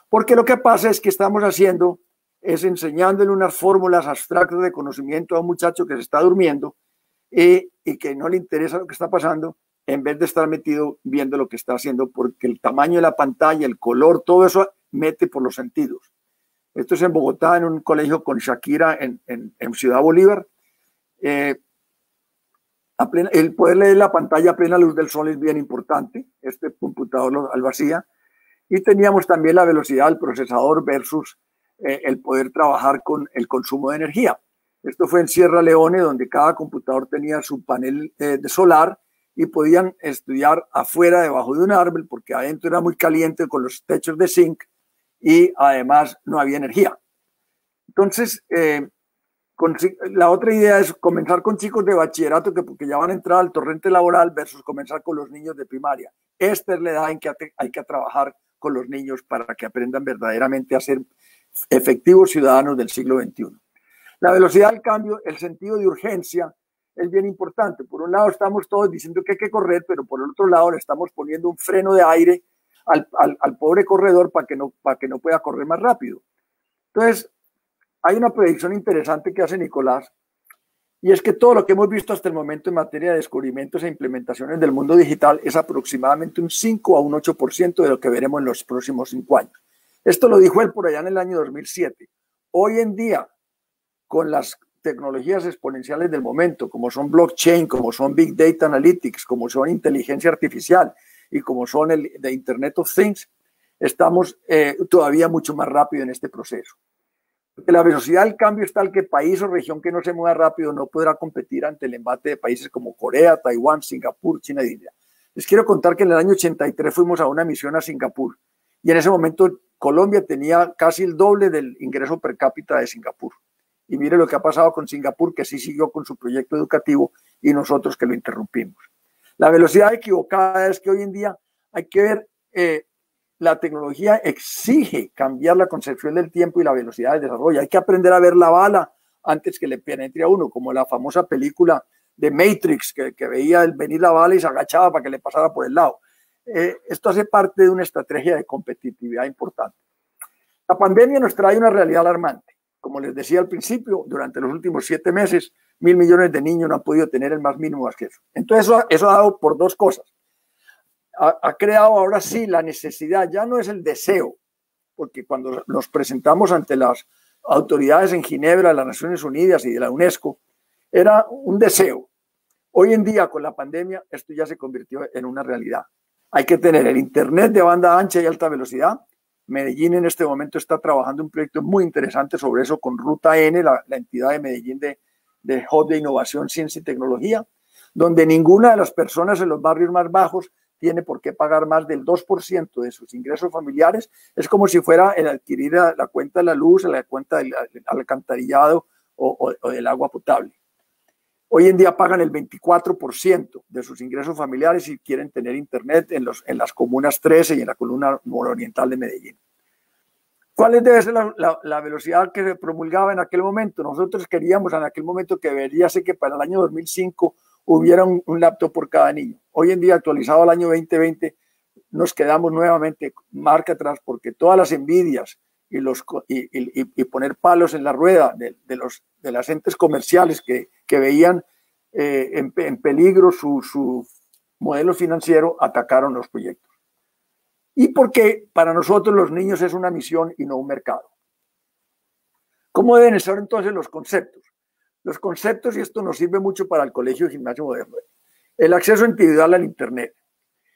Porque lo que pasa es que estamos haciendo es enseñándole unas fórmulas abstractas de conocimiento a un muchacho que se está durmiendo y que no le interesa lo que está pasando, en vez de estar metido viendo lo que está haciendo, porque el tamaño de la pantalla, el color, todo eso mete por los sentidos. Esto es en Bogotá, en un colegio con Shakira en Ciudad Bolívar. El poder leer la pantalla a plena luz del sol es bien importante. Este computador lo hacía. Y teníamos también la velocidad del procesador versus el poder trabajar con el consumo de energía. Esto fue en Sierra Leone, donde cada computador tenía su panel de solar y podían estudiar afuera, debajo de un árbol, porque adentro era muy caliente con los techos de zinc y además no había energía. Entonces, la otra idea es comenzar con chicos de bachillerato que ya van a entrar al torrente laboral versus comenzar con los niños de primaria. Esta es la edad en que hay que trabajar con los niños para que aprendan verdaderamente a ser efectivos ciudadanos del siglo XXI. La velocidad del cambio, el sentido de urgencia es bien importante. Por un lado estamos todos diciendo que hay que correr, pero por el otro lado le estamos poniendo un freno de aire al pobre corredor para que no pueda correr más rápido. Entonces, hay una predicción interesante que hace Nicolás, y es que todo lo que hemos visto hasta el momento en materia de descubrimientos e implementaciones del mundo digital es aproximadamente un 5 a un 8% de lo que veremos en los próximos 5 años. Esto lo dijo él por allá en el año 2007. Hoy en día, con las tecnologías exponenciales del momento, como son blockchain, como son Big Data Analytics, como son inteligencia artificial y como son el de Internet of Things, estamos todavía mucho más rápido en este proceso. Porque la velocidad del cambio es tal que país o región que no se mueva rápido no podrá competir ante el embate de países como Corea, Taiwán, Singapur, China e India. Les quiero contar que en el año 83 fuimos a una misión a Singapur y en ese momento Colombia tenía casi el doble del ingreso per cápita de Singapur. Y mire lo que ha pasado con Singapur, que sí siguió con su proyecto educativo y nosotros que lo interrumpimos. La velocidad equivocada es que hoy en día hay que ver, la tecnología exige cambiar la concepción del tiempo y la velocidad del desarrollo. Hay que aprender a ver la bala antes que le penetre a uno, como la famosa película de Matrix, que veía venir la bala y se agachaba para que le pasara por el lado. Esto hace parte de una estrategia de competitividad importante. La pandemia nos trae una realidad alarmante. Como les decía al principio, durante los últimos 7 meses, 1.000 millones de niños no han podido tener el más mínimo acceso. Entonces, eso ha dado por 2 cosas. Ha creado ahora sí la necesidad, ya no es el deseo, porque cuando nos presentamos ante las autoridades en Ginebra, de las Naciones Unidas y de la UNESCO, era un deseo. Hoy en día, con la pandemia, esto ya se convirtió en una realidad. Hay que tener el Internet de banda ancha y alta velocidad. Medellín en este momento está trabajando un proyecto muy interesante sobre eso con Ruta N, la entidad de Medellín de Hub de Innovación, Ciencia y Tecnología, donde ninguna de las personas en los barrios más bajos tiene por qué pagar más del 2% de sus ingresos familiares. Es como si fuera el adquirir la cuenta de la luz, la cuenta del alcantarillado o del agua potable. Hoy en día pagan el 24% de sus ingresos familiares si quieren tener internet en las comunas 13 y en la columna nororiental de Medellín. ¿Cuál debe ser la velocidad que se promulgaba en aquel momento? Nosotros queríamos en aquel momento que debería ser que para el año 2005 hubiera un laptop por cada niño. Hoy en día, actualizado al año 2020, nos quedamos nuevamente marca atrás porque todas las envidias y poner palos en la rueda de las entes comerciales que veían en peligro su modelo financiero, atacaron los proyectos. Y porque para nosotros los niños es una misión y no un mercado. ¿Cómo deben ser entonces los conceptos? Los conceptos, y esto nos sirve mucho para el colegio de gimnasio moderno, el acceso individual al Internet,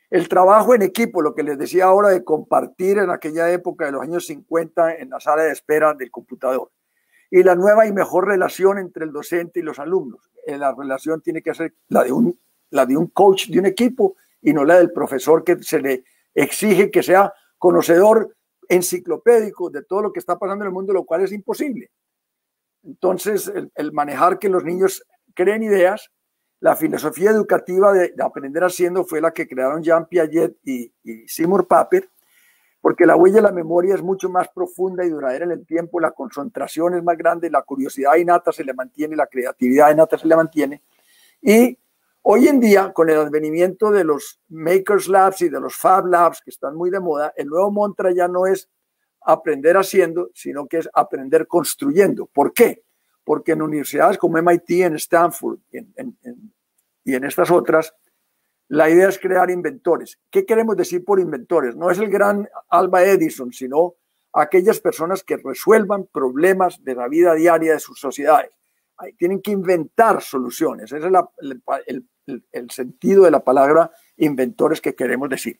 el trabajo en equipo, lo que les decía ahora de compartir en aquella época de los años 50 en la sala de espera del computador, y la nueva y mejor relación entre el docente y los alumnos. La relación tiene que ser la de un coach de un equipo y no la del profesor que se le exige que sea conocedor enciclopédico de todo lo que está pasando en el mundo, lo cual es imposible. Entonces, el manejar que los niños creen ideas, la filosofía educativa de aprender haciendo fue la que crearon Jean Piaget y Seymour Papert, porque la huella de la memoria es mucho más profunda y duradera en el tiempo, la concentración es más grande, la curiosidad innata se le mantiene, la creatividad innata se le mantiene. Y hoy en día, con el advenimiento de los Makers Labs y de los Fab Labs, que están muy de moda, el nuevo mantra ya no es aprender haciendo, sino que es aprender construyendo. ¿Por qué? Porque en universidades como MIT, en Stanford y en estas otras, la idea es crear inventores. ¿Qué queremos decir por inventores? No es el gran Alba Edison, sino aquellas personas que resuelvan problemas de la vida diaria de sus sociedades. Tienen que inventar soluciones. Ese es el sentido de la palabra inventores que queremos decir.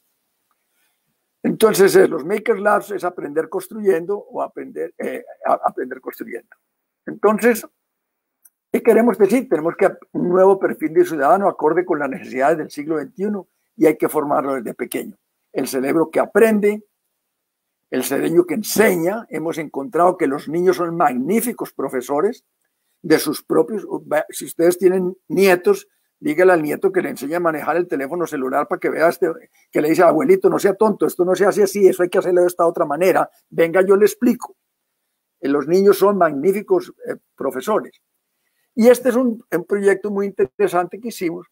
Entonces, los Maker Labs es aprender construyendo o aprender construyendo. Entonces, ¿qué queremos decir? Tenemos que un nuevo perfil de ciudadano acorde con las necesidades del siglo XXI y hay que formarlo desde pequeño. El cerebro que aprende, el cerebro que enseña. Hemos encontrado que los niños son magníficos profesores de sus propios. Si ustedes tienen nietos, dígale al nieto que le enseñe a manejar el teléfono celular para que vea que le dice, abuelito, no sea tonto, esto no se hace así, eso hay que hacerlo de esta otra manera. Venga, yo le explico. Los niños son magníficos profesores. Y este es un proyecto muy interesante que hicimos,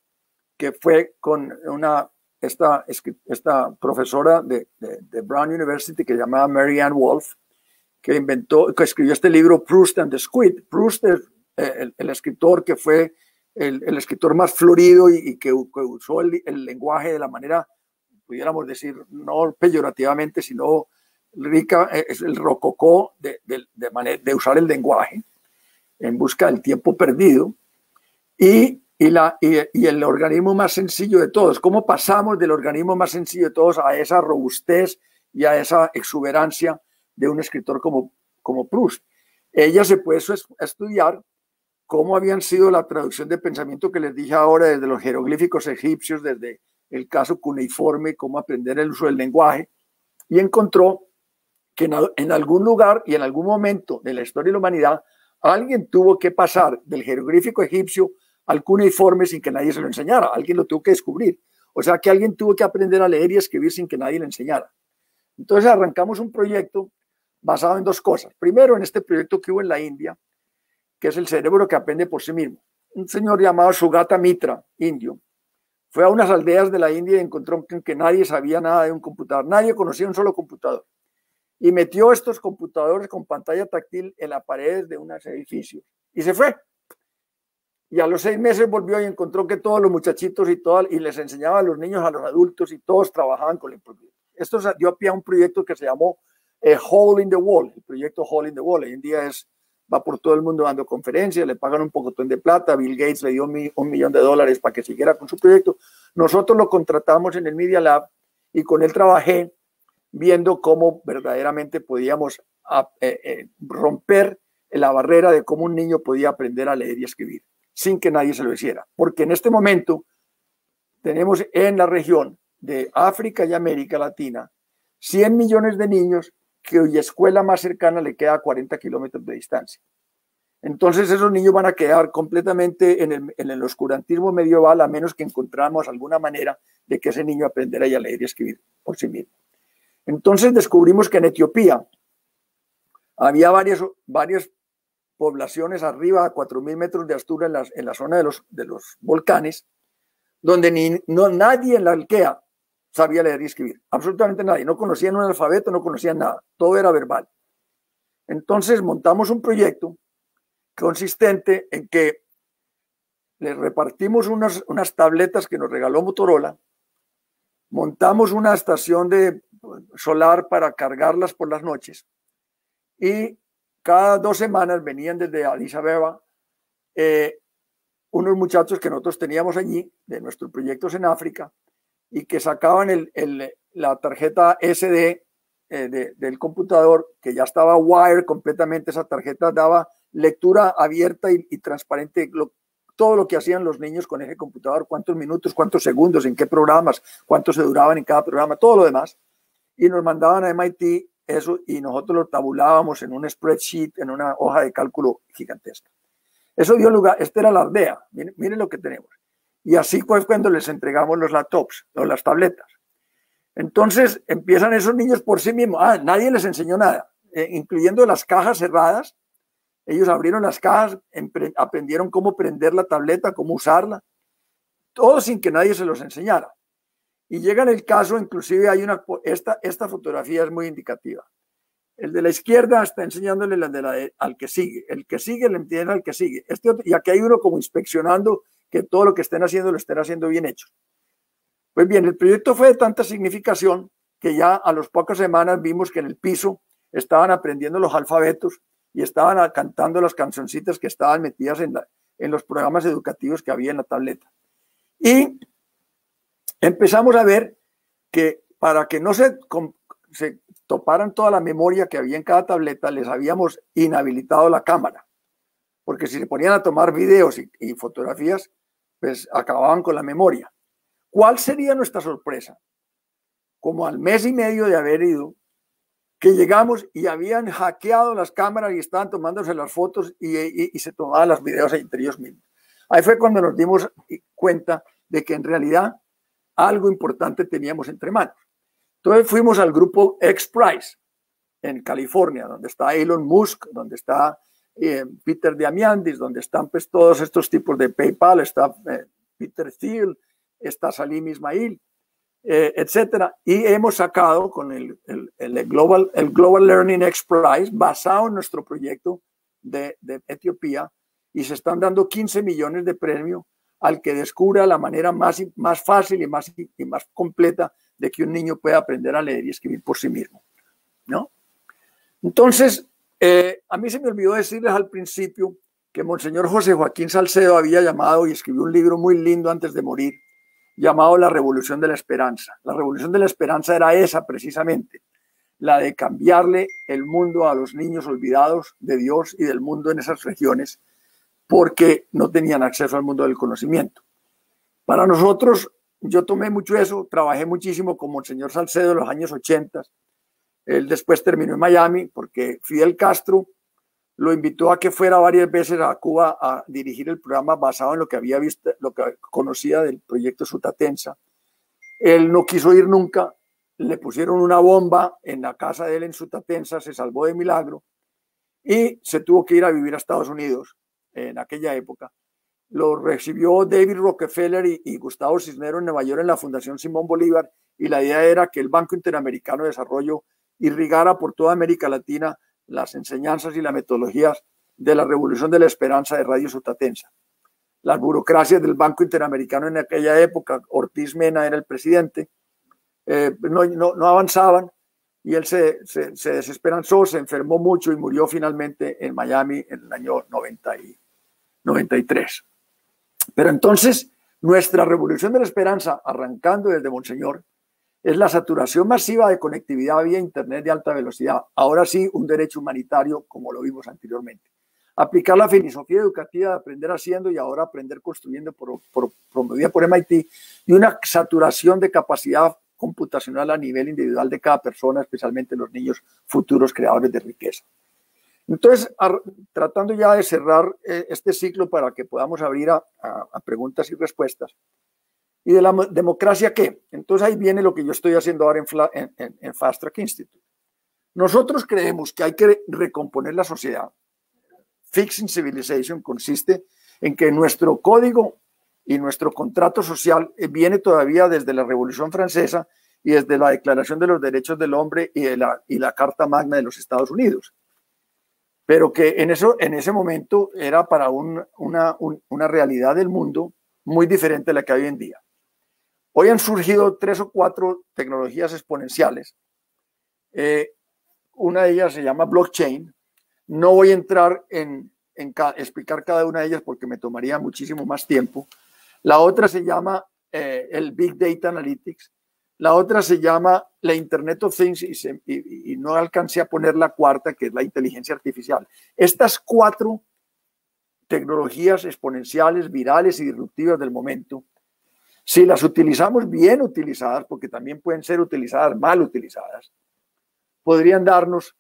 que fue con esta profesora de Brown University que se llamaba Mary Ann Wolf, que escribió este libro Proust and the Squid. Proust es el escritor que fue el escritor más florido y que usó el lenguaje de la manera, pudiéramos decir, no peyorativamente, sino rica, es el rococó de usar el lenguaje en busca del tiempo perdido y el organismo más sencillo de todos. ¿Cómo pasamos del organismo más sencillo de todos a esa robustez y a esa exuberancia de un escritor como Proust? ella se puso a estudiar cómo habían sido la traducción de pensamiento que les dije ahora, desde los jeroglíficos egipcios, desde el caso cuneiforme, cómo aprender el uso del lenguaje, y encontró que en algún lugar y en algún momento de la historia de la humanidad, alguien tuvo que pasar del jeroglífico egipcio al cuneiforme sin que nadie se lo enseñara. Alguien lo tuvo que descubrir. O sea que alguien tuvo que aprender a leer y escribir sin que nadie le enseñara. Entonces arrancamos un proyecto basado en dos cosas. Primero, en este proyecto que hubo en la India, que es el cerebro que aprende por sí mismo. Un señor llamado Sugata Mitra, indio, fue a unas aldeas de la India y encontró que nadie sabía nada de un computador. Nadie conocía un solo computador. Y metió estos computadores con pantalla táctil en las paredes de unos edificios. Y se fue. Y a los 6 meses volvió y encontró que todos los muchachitos y les enseñaba a los niños, a los adultos, y todos trabajaban con el proyecto. Esto dio pie a un proyecto que se llamó Hole in the Wall, el proyecto Hole in the Wall. Hoy en día va por todo el mundo dando conferencias, le pagan un pocotón de plata, Bill Gates le dio $1 millón para que siguiera con su proyecto. Nosotros lo contratamos en el Media Lab y con él trabajé viendo cómo verdaderamente podíamos romper la barrera de cómo un niño podía aprender a leer y escribir sin que nadie se lo hiciera. Porque en este momento tenemos en la región de África y América Latina 100 millones de niños cuya escuela más cercana le queda a 40 kilómetros de distancia. Entonces esos niños van a quedar completamente en el oscurantismo medieval, a menos que encontramos alguna manera de que ese niño aprendiera a leer y escribir por sí mismo. Entonces descubrimos que en Etiopía había varias poblaciones arriba a 4.000 metros de altura en la zona de los volcanes, donde nadie en la aldea sabía leer y escribir, absolutamente nadie, no conocían un alfabeto, no conocían nada, todo era verbal. Entonces montamos un proyecto consistente en que les repartimos unas tabletas que nos regaló Motorola, montamos una estación solar para cargarlas por las noches y cada 2 semanas venían desde Addis Abeba unos muchachos que nosotros teníamos allí de nuestros proyectos en África y que sacaban la tarjeta SD del computador, que ya estaba wire completamente. Esa tarjeta daba lectura abierta y transparente, todo lo que hacían los niños con ese computador, cuántos minutos, cuántos segundos, en qué programas, cuántos se duraban en cada programa, todo lo demás. Y nos mandaban a MIT eso y nosotros lo tabulábamos en un spreadsheet, en una hoja de cálculo gigantesca. Eso dio lugar, esta era la aldea, miren lo que tenemos. Y así fue cuando les entregamos los laptops o las tabletas. Entonces empiezan esos niños por sí mismos. Nadie les enseñó nada, incluyendo las cajas cerradas. Ellos abrieron las cajas, aprendieron cómo prender la tableta, cómo usarla, todo sin que nadie se los enseñara. Y llega en el caso, inclusive hay esta fotografía es muy indicativa. El de la izquierda está enseñándole al que sigue. El que sigue le entiende al que sigue. Y aquí hay uno como inspeccionando que todo lo que estén haciendo lo estén haciendo bien hecho. Pues bien, el proyecto fue de tanta significación que ya a las pocas semanas vimos que en el piso estaban aprendiendo los alfabetos y estaban cantando las cancioncitas que estaban metidas en los programas educativos que había en la tableta. Y empezamos a ver que para que no se toparan toda la memoria que había en cada tableta, les habíamos inhabilitado la cámara, porque si se ponían a tomar videos y fotografías, pues acababan con la memoria. ¿Cuál sería nuestra sorpresa? Como al mes y medio de haber ido, que llegamos y habían hackeado las cámaras y estaban tomándose las fotos y se tomaban los videos entre ellos mismos. Ahí fue cuando nos dimos cuenta de que en realidad algo importante teníamos entre manos. Entonces fuimos al grupo XPRIZE en California, donde está Elon Musk, donde está Peter Diamandis, donde están pues todos estos tipos de PayPal, está Peter Thiel, está Salim Ismail, etcétera. Y hemos sacado con el Global Learning XPRIZE, basado en nuestro proyecto de Etiopía, y se están dando 15 millones de premio al que descubra la manera más fácil y más completa de que un niño pueda aprender a leer y escribir por sí mismo, ¿no? Entonces, a mí se me olvidó decirles al principio que Monseñor José Joaquín Salcedo había llamado y escribió un libro muy lindo antes de morir, llamado La Revolución de la Esperanza. La Revolución de la Esperanza era esa precisamente, la de cambiarle el mundo a los niños olvidados de Dios y del mundo en esas regiones, porque no tenían acceso al mundo del conocimiento. Para nosotros, yo tomé mucho eso, trabajé muchísimo con Monseñor Salcedo en los años 80. Él después terminó en Miami porque Fidel Castro lo invitó a que fuera varias veces a Cuba a dirigir el programa basado en lo que había visto, lo que conocía del proyecto Sutatensa. Él no quiso ir nunca, le pusieron una bomba en la casa de él en Sutatensa, se salvó de milagro y se tuvo que ir a vivir a Estados Unidos en aquella época. Lo recibió David Rockefeller y Gustavo Cisneros en Nueva York en la Fundación Simón Bolívar, y la idea era que el Banco Interamericano de Desarrollo irrigara por toda América Latina las enseñanzas y las metodologías de la Revolución de la Esperanza de Radio Sutatensa. Las burocracias del Banco Interamericano en aquella época, Ortiz Mena era el presidente, no avanzaban, y él se desesperanzó, se enfermó mucho y murió finalmente en Miami en el año 93. Pero entonces, nuestra Revolución de la Esperanza, arrancando desde Monseñor, es la saturación masiva de conectividad vía Internet de alta velocidad. Ahora sí, un derecho humanitario, como lo vimos anteriormente. Aplicar la filosofía educativa de aprender haciendo y ahora aprender construyendo, promovida por MIT, y una saturación de capacidad computacional a nivel individual de cada persona, especialmente los niños futuros creadores de riqueza. Entonces, tratando ya de cerrar este ciclo para que podamos abrir a preguntas y respuestas. ¿Y de la democracia qué? Entonces ahí viene lo que yo estoy haciendo ahora en Fast Track Institute. Nosotros creemos que hay que recomponer la sociedad. Fixing Civilization consiste en que nuestro código y nuestro contrato social viene todavía desde la Revolución Francesa y desde la Declaración de los Derechos del Hombre y la Carta Magna de los Estados Unidos. Pero que en ese momento era para una realidad del mundo muy diferente a la que hay hoy en día. Hoy han surgido 3 o 4 tecnologías exponenciales. Una de ellas se llama blockchain. No voy a entrar en explicar cada una de ellas porque me tomaría muchísimo más tiempo. La otra se llama el Big Data Analytics. La otra se llama la Internet of Things y no alcancé a poner la cuarta, que es la inteligencia artificial. Estas 4 tecnologías exponenciales, virales y disruptivas del momento, si las utilizamos bien utilizadas, porque también pueden ser utilizadas mal utilizadas, podrían darnos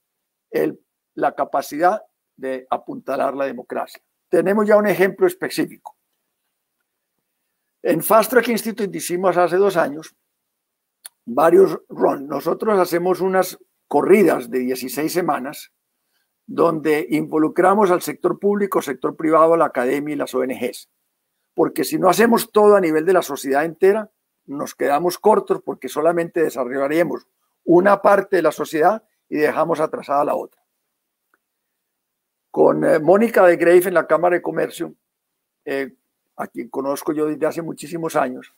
la capacidad de apuntalar la democracia. Tenemos ya un ejemplo específico. En Fast Track Institute hicimos hace 2 años varios runs. Nosotros hacemos unas corridas de 16 semanas donde involucramos al sector público, sector privado, la academia y las ONGs. Porque si no hacemos todo a nivel de la sociedad entera, nos quedamos cortos porque solamente desarrollaremos una parte de la sociedad y dejamos atrasada la otra. Con Mónica de Grave en la Cámara de Comercio, a quien conozco yo desde hace muchísimos años,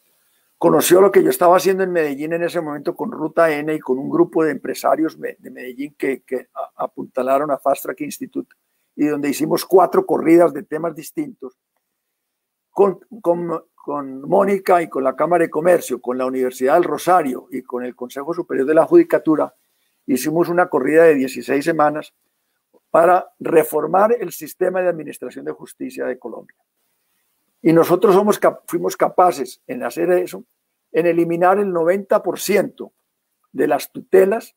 conoció lo que yo estaba haciendo en Medellín en ese momento con Ruta N y con un grupo de empresarios de Medellín que apuntalaron a Fast Track Institute, y donde hicimos 4 corridas de temas distintos. Con Mónica y con la Cámara de Comercio, con la Universidad del Rosario y con el Consejo Superior de la Judicatura, hicimos una corrida de 16 semanas para reformar el sistema de administración de justicia de Colombia. Y nosotros fuimos capaces en hacer eso, en eliminar el 90% de las tutelas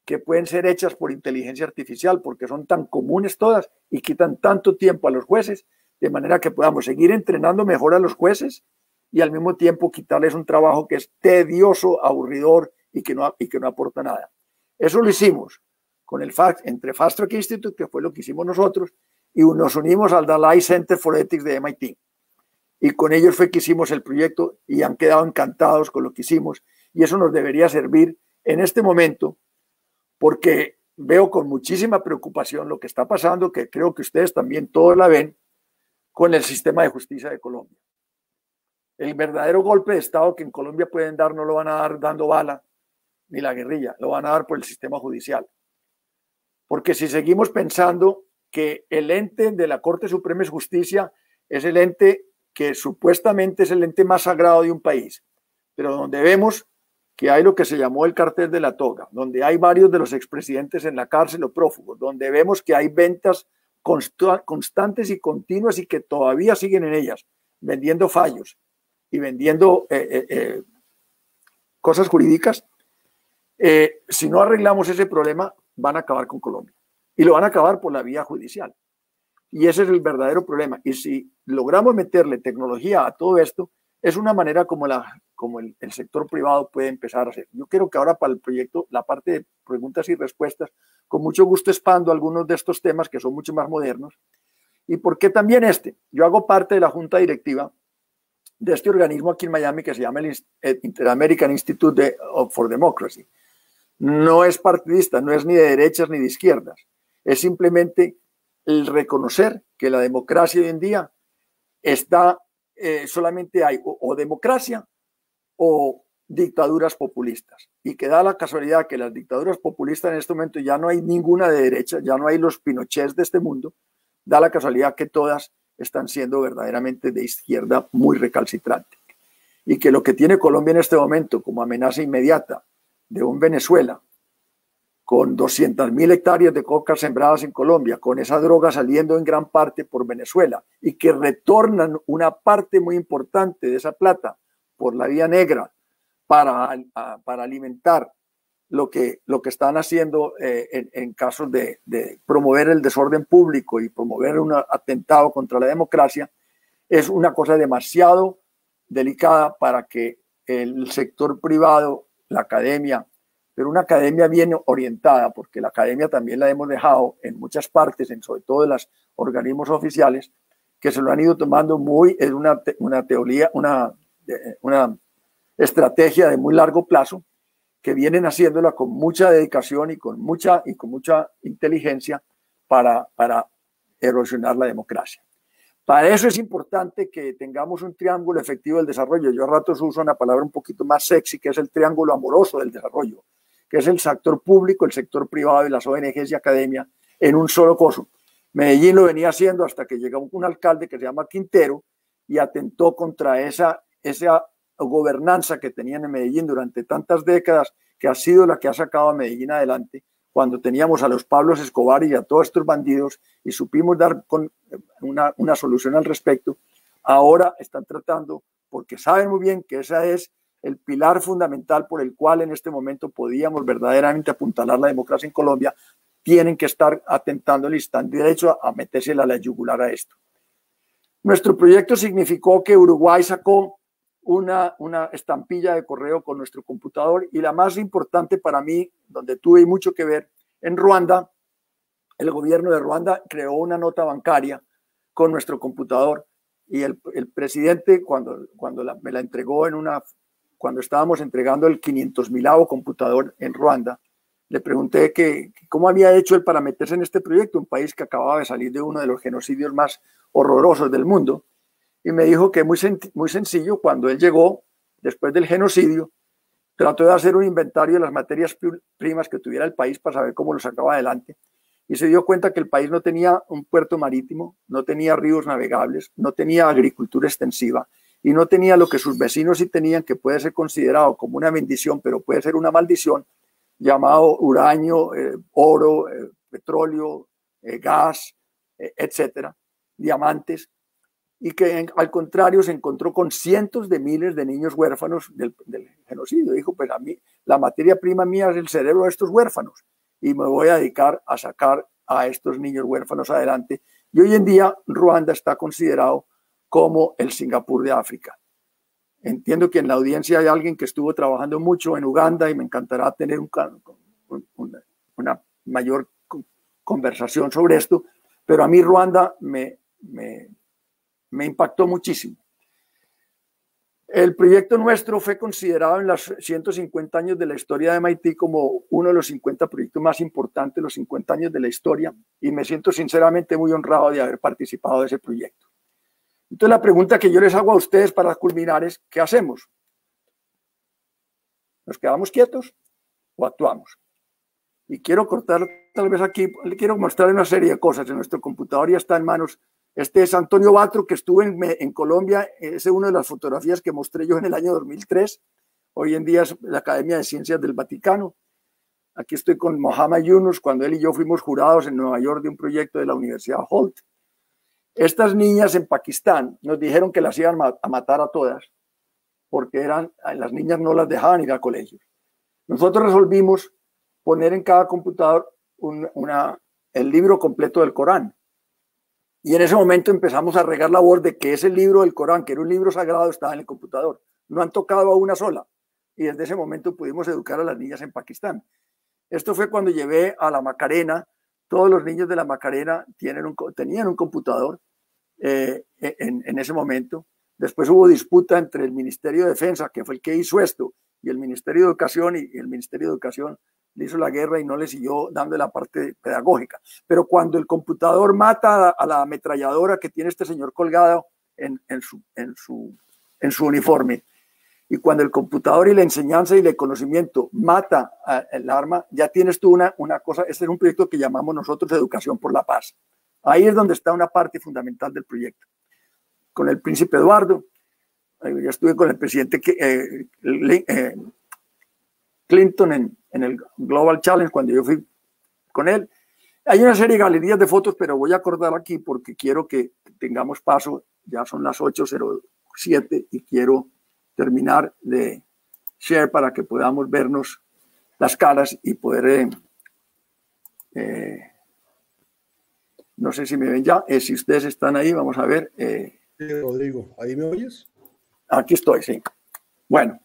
que pueden ser hechas por inteligencia artificial, porque son tan comunes todas y quitan tanto tiempo a los jueces, de manera que podamos seguir entrenando mejor a los jueces y al mismo tiempo quitarles un trabajo que es tedioso, aburridor y que no aporta nada. Eso lo hicimos entre Fast Track Institute, que fue lo que hicimos nosotros, y nos unimos al Dalai Center for Ethics de MIT. Y con ellos fue que hicimos el proyecto y han quedado encantados con lo que hicimos. Y eso nos debería servir en este momento, porque veo con muchísima preocupación lo que está pasando, que creo que ustedes también todos la ven, con el sistema de justicia de Colombia. El verdadero golpe de Estado que en Colombia pueden dar no lo van a dar dando bala ni la guerrilla, lo van a dar por el sistema judicial. Porque si seguimos pensando que el ente de la Corte Suprema de Justicia es el ente que supuestamente es el ente más sagrado de un país, pero donde vemos que hay lo que se llamó el cartel de la toga, donde hay varios de los expresidentes en la cárcel o prófugos, donde vemos que hay ventas constantes y continuas y que todavía siguen en ellas, vendiendo fallos y vendiendo cosas jurídicas, si no arreglamos ese problema, van a acabar con Colombia. Y lo van a acabar por la vía judicial. Y ese es el verdadero problema. Y si logramos meterle tecnología a todo esto, es una manera como el sector privado puede empezar a hacer. Yo creo que ahora para el proyecto, la parte de preguntas y respuestas, con mucho gusto expando algunos de estos temas que son mucho más modernos. ¿Y por qué también este? Yo hago parte de la junta directiva de este organismo aquí en Miami que se llama el Inter-American Institute for Democracy. No es partidista, no es ni de derechas ni de izquierdas. Es simplemente el reconocer que la democracia hoy en día está, solamente hay o democracia o dictaduras populistas. Y que da la casualidad que las dictaduras populistas en este momento ya no hay ninguna de derecha, ya no hay los Pinochets de este mundo, da la casualidad que todas están siendo verdaderamente de izquierda muy recalcitrante. Y que lo que tiene Colombia en este momento como amenaza inmediata de un Venezuela con 200.000 hectáreas de coca sembradas en Colombia, con esa droga saliendo en gran parte por Venezuela y que retornan una parte muy importante de esa plata por la vía negra para alimentar lo que están haciendo en casos de promover el desorden público y promover un atentado contra la democracia, es una cosa demasiado delicada para que el sector privado, la academia, pero una academia bien orientada, porque la academia también la hemos dejado en muchas partes, sobre todo en los organismos oficiales, que se lo han ido tomando muy, es una teoría, una estrategia de muy largo plazo, que vienen haciéndola con mucha dedicación y con mucha inteligencia para erosionar la democracia. Para eso es importante que tengamos un triángulo efectivo del desarrollo. Yo a ratos uso una palabra un poquito más sexy, que es el triángulo amoroso del desarrollo, que es el sector público, el sector privado y las ONGs y academia en un solo coso. Medellín lo venía haciendo hasta que llegó un alcalde que se llama Quintero y atentó contra esa gobernanza que tenían en Medellín durante tantas décadas, que ha sido la que ha sacado a Medellín adelante, cuando teníamos a los Pablos Escobar y a todos estos bandidos y supimos dar con una solución al respecto. Ahora están tratando, porque saben muy bien que ese es el pilar fundamental por el cual en este momento podíamos verdaderamente apuntalar la democracia en Colombia, tienen que estar atentando el instante derecho a meterse a la yugular a esto. Nuestro proyecto significó que Uruguay sacó una estampilla de correo con nuestro computador, y la más importante para mí, donde tuve mucho que ver, en Ruanda, el gobierno de Ruanda creó una nota bancaria con nuestro computador, y el presidente cuando me la entregó cuando estábamos entregando el 500.000avo computador en Ruanda, le pregunté que cómo había hecho él para meterse en este proyecto, un país que acababa de salir de uno de los genocidios más horrorosos del mundo. Y me dijo que muy sencillo, cuando él llegó, después del genocidio, trató de hacer un inventario de las materias primas que tuviera el país para saber cómo lo sacaba adelante. Y se dio cuenta que el país no tenía un puerto marítimo, no tenía ríos navegables, no tenía agricultura extensiva y no tenía lo que sus vecinos sí tenían, que puede ser considerado como una bendición, pero puede ser una maldición, llamado uranio, oro, petróleo, gas, etcétera, diamantes. Y que al contrario se encontró con cientos de miles de niños huérfanos del genocidio. Dijo, pues a mí, la materia prima mía es el cerebro de estos huérfanos y me voy a dedicar a sacar a estos niños huérfanos adelante. Y hoy en día Ruanda está considerado como el Singapur de África. Entiendo que en la audiencia hay alguien que estuvo trabajando mucho en Uganda y me encantará tener una mayor conversación sobre esto, pero a mí Ruanda me impactó muchísimo. El proyecto nuestro fue considerado en los 150 años de la historia de MIT como uno de los 50 proyectos más importantes, los 50 años de la historia, y me siento sinceramente muy honrado de haber participado de ese proyecto. Entonces la pregunta que yo les hago a ustedes para culminar es, ¿qué hacemos? ¿Nos quedamos quietos o actuamos? Y quiero cortar tal vez aquí, le quiero mostrar una serie de cosas. En nuestro computador ya está en manos. Este es Antonio Batro, que estuvo en Colombia. Es una de las fotografías que mostré yo en el año 2003, hoy en día es la Academia de Ciencias del Vaticano. Aquí estoy con Mohammad Yunus, cuando él y yo fuimos jurados en Nueva York de un proyecto de la Universidad Holt. Estas niñas en Pakistán nos dijeron que las iban a matar a todas, porque las niñas no las dejaban ir al colegio. Nosotros resolvimos poner en cada computador el libro completo del Corán. Y en ese momento empezamos a regar la voz de que ese libro del Corán, que era un libro sagrado, estaba en el computador. No han tocado a una sola. Y desde ese momento pudimos educar a las niñas en Pakistán. Esto fue cuando llevé a la Macarena. Todos los niños de la Macarena tenían un computador en ese momento. Después hubo disputa entre el Ministerio de Defensa, que fue el que hizo esto, y el Ministerio de Educación, y el Ministerio de Educación le hizo la guerra y no le siguió dando la parte pedagógica. Pero cuando el computador mata a la ametralladora que tiene este señor colgado en su uniforme, y cuando el computador y la enseñanza y el conocimiento mata el arma, ya tienes tú una cosa. Este es un proyecto que llamamos nosotros Educación por la Paz. Ahí es donde está una parte fundamental del proyecto. Con el príncipe Eduardo, yo estuve con el presidente Clinton en el Global Challenge cuando yo fui con él. Hay una serie de galerías de fotos, pero voy a acordar aquí porque quiero que tengamos paso. Ya son las 8:07 y quiero terminar de share para que podamos vernos las caras y poder, no sé si me ven ya, si ustedes están ahí, vamos a ver. Rodrigo, ¿ahí me oyes? Aquí estoy, sí. Bueno.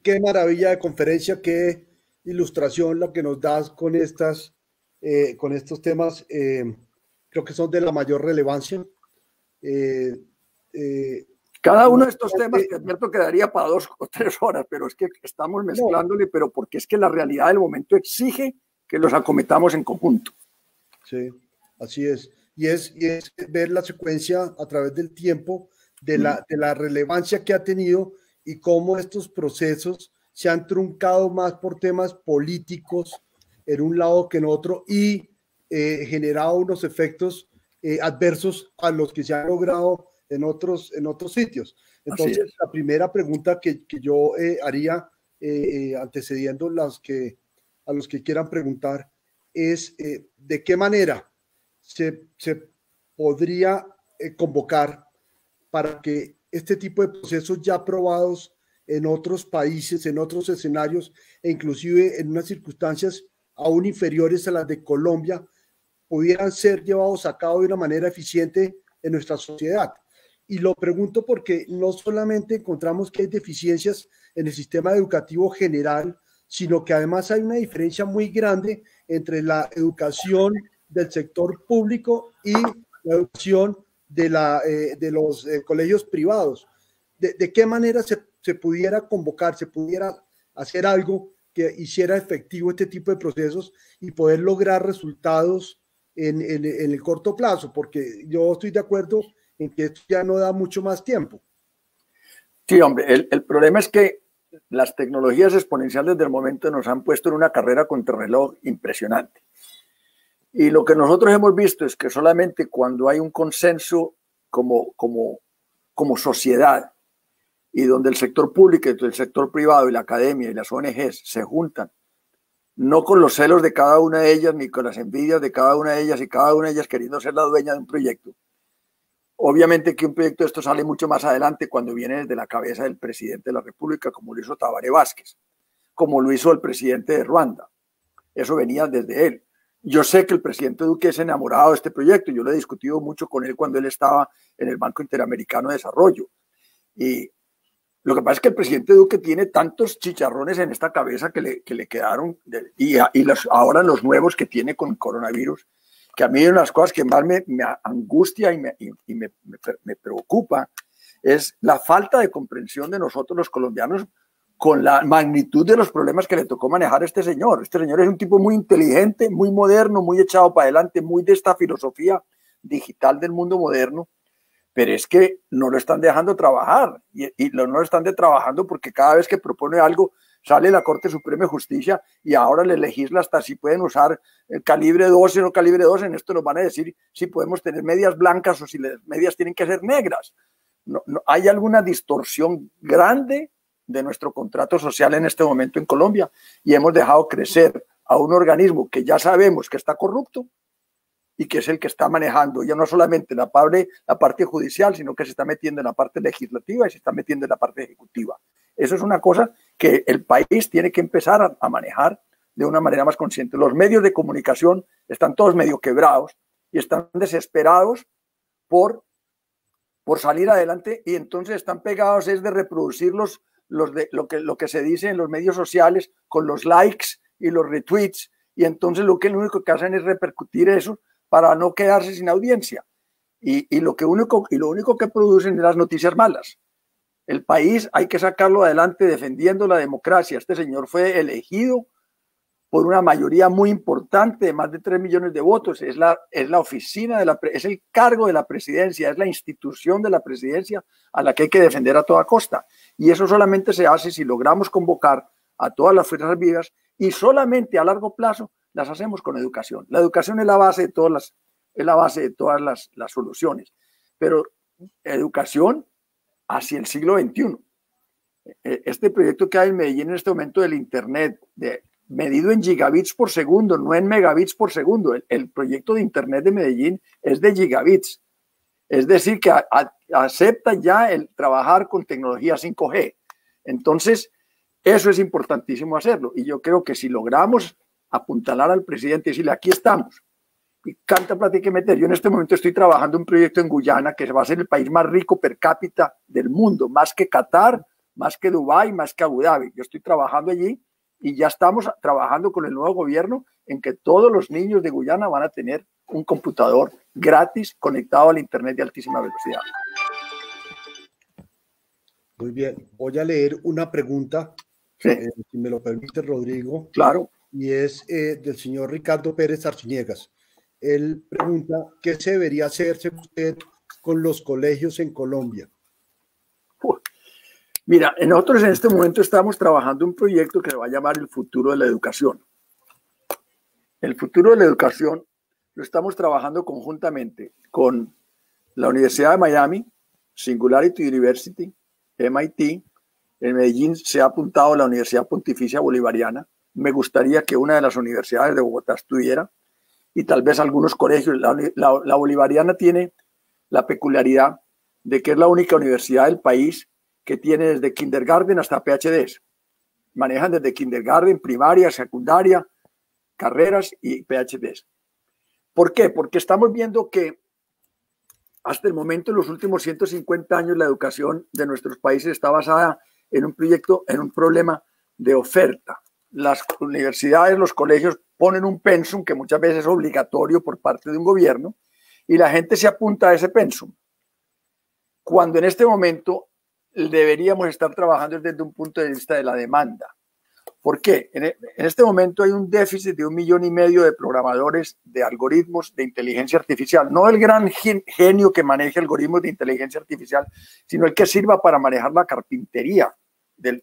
Qué maravilla de conferencia, qué ilustración la que nos das con estos temas. Creo que son de la mayor relevancia. Cada uno de estos temas que advierto quedaría para 2 o 3 horas, pero es que estamos mezclándole, pero porque es que la realidad del momento exige que los acometamos en conjunto. Sí, así es. Y es ver la secuencia a través del tiempo de la relevancia que ha tenido y cómo estos procesos se han truncado más por temas políticos en un lado que en otro y generado unos efectos adversos a los que se han logrado en otros sitios. Entonces, la primera pregunta que yo haría, antecediendo a los que quieran preguntar, es ¿de qué manera se podría convocar para que este tipo de procesos ya probados en otros países, en otros escenarios, e inclusive en unas circunstancias aún inferiores a las de Colombia, pudieran ser llevados a cabo de una manera eficiente en nuestra sociedad? Y lo pregunto porque no solamente encontramos que hay deficiencias en el sistema educativo general, sino que además hay una diferencia muy grande entre la educación del sector público y la educación de los colegios privados. ¿De qué manera se pudiera convocar, se pudiera hacer algo que hiciera efectivo este tipo de procesos y poder lograr resultados en el corto plazo? Porque yo estoy de acuerdo en que esto ya no da mucho más tiempo. Sí, hombre, el problema es que las tecnologías exponenciales del momento nos han puesto en una carrera contrarreloj impresionante. Y lo que nosotros hemos visto es que solamente cuando hay un consenso como sociedad y donde el sector público, el sector privado y la academia y las ONGs se juntan, no con los celos de cada una de ellas ni con las envidias de cada una de ellas y cada una de ellas queriendo ser la dueña de un proyecto. Obviamente que un proyecto de esto sale mucho más adelante cuando viene desde la cabeza del presidente de la República, como lo hizo Tabaré Vázquez, como lo hizo el presidente de Ruanda. Eso venía desde él. Yo sé que el presidente Duque es enamorado de este proyecto. Yo lo he discutido mucho con él cuando él estaba en el Banco Interamericano de Desarrollo. Y lo que pasa es que el presidente Duque tiene tantos chicharrones en esta cabeza que le quedaron, ahora los nuevos que tiene con el coronavirus, que a mí una de las cosas que más me angustia y me preocupa es la falta de comprensión de nosotros los colombianos con la magnitud de los problemas que le tocó manejar a este señor. Este señor es un tipo muy inteligente, muy moderno, muy echado para adelante, muy de esta filosofía digital del mundo moderno, pero es que no lo están dejando trabajar y no lo están trabajando porque cada vez que propone algo sale la Corte Suprema de Justicia y ahora le legisla hasta si pueden usar el calibre 12 o no calibre 12. En esto nos van a decir si podemos tener medias blancas o si las medias tienen que ser negras. No, hay alguna distorsión grande de nuestro contrato social en este momento en Colombia y hemos dejado crecer a un organismo que ya sabemos que está corrupto y que es el que está manejando ya no solamente la parte judicial, sino que se está metiendo en la parte legislativa y se está metiendo en la parte ejecutiva. Eso es una cosa que el país tiene que empezar a manejar de una manera más consciente. Los medios de comunicación están todos medio quebrados y están desesperados por salir adelante y entonces están pegados es de reproducir lo que se dice en los medios sociales con los likes y los retweets y entonces lo único que hacen es repercutir eso para no quedarse sin audiencia y lo único que producen es las noticias malas. El país hay que sacarlo adelante defendiendo la democracia. Este señor fue elegido por una mayoría muy importante de más de 3 millones de votos. Es la oficina, es el cargo de la presidencia, es la institución de la presidencia a la que hay que defender a toda costa. Y eso solamente se hace si logramos convocar a todas las fuerzas vivas y solamente a largo plazo las hacemos con educación. La educación es la base de todas las soluciones, pero educación hacia el siglo XXI. Este proyecto que hay en Medellín en este momento del Internet, medido en gigabits por segundo, no en megabits por segundo. El proyecto de Internet de Medellín es de gigabits. Es decir, que acepta ya el trabajar con tecnología 5G. Entonces, eso es importantísimo hacerlo. Y yo creo que si logramos apuntalar al presidente y decirle, aquí estamos, y canta, plata y meter. Yo en este momento estoy trabajando un proyecto en Guyana que va a ser el país más rico per cápita del mundo, más que Qatar, más que Dubái, más que Abu Dhabi. Yo estoy trabajando allí y ya estamos trabajando con el nuevo gobierno en que todos los niños de Guyana van a tener un computador gratis conectado al Internet de altísima velocidad. Muy bien, voy a leer una pregunta, sí. Si me lo permite, Rodrigo. Claro. Y es del señor Ricardo Pérez Arciniegas. Él pregunta, ¿qué se debería hacer, según usted, con los colegios en Colombia? Mira, nosotros en este momento estamos trabajando un proyecto que se va a llamar el futuro de la educación. El futuro de la educación lo estamos trabajando conjuntamente con la Universidad de Miami, Singularity University, MIT. En Medellín se ha apuntado la Universidad Pontificia Bolivariana. Me gustaría que una de las universidades de Bogotá estuviera y tal vez algunos colegios. La Bolivariana tiene la peculiaridad de que es la única universidad del país que tiene desde kindergarten hasta PhDs. Manejan desde kindergarten, primaria, secundaria, carreras y PhDs. ¿Por qué? Porque estamos viendo que hasta el momento, en los últimos 150 años, la educación de nuestros países está basada en un proyecto, en un problema de oferta. Las universidades, los colegios ponen un pensum que muchas veces es obligatorio por parte de un gobierno y la gente se apunta a ese pensum. Cuando en este momento deberíamos estar trabajando desde un punto de vista de la demanda. ¿Por qué? En este momento hay un déficit de 1,5 millones de programadores de algoritmos de inteligencia artificial. No el gran genio que maneje algoritmos de inteligencia artificial, sino el que sirva para manejar la carpintería del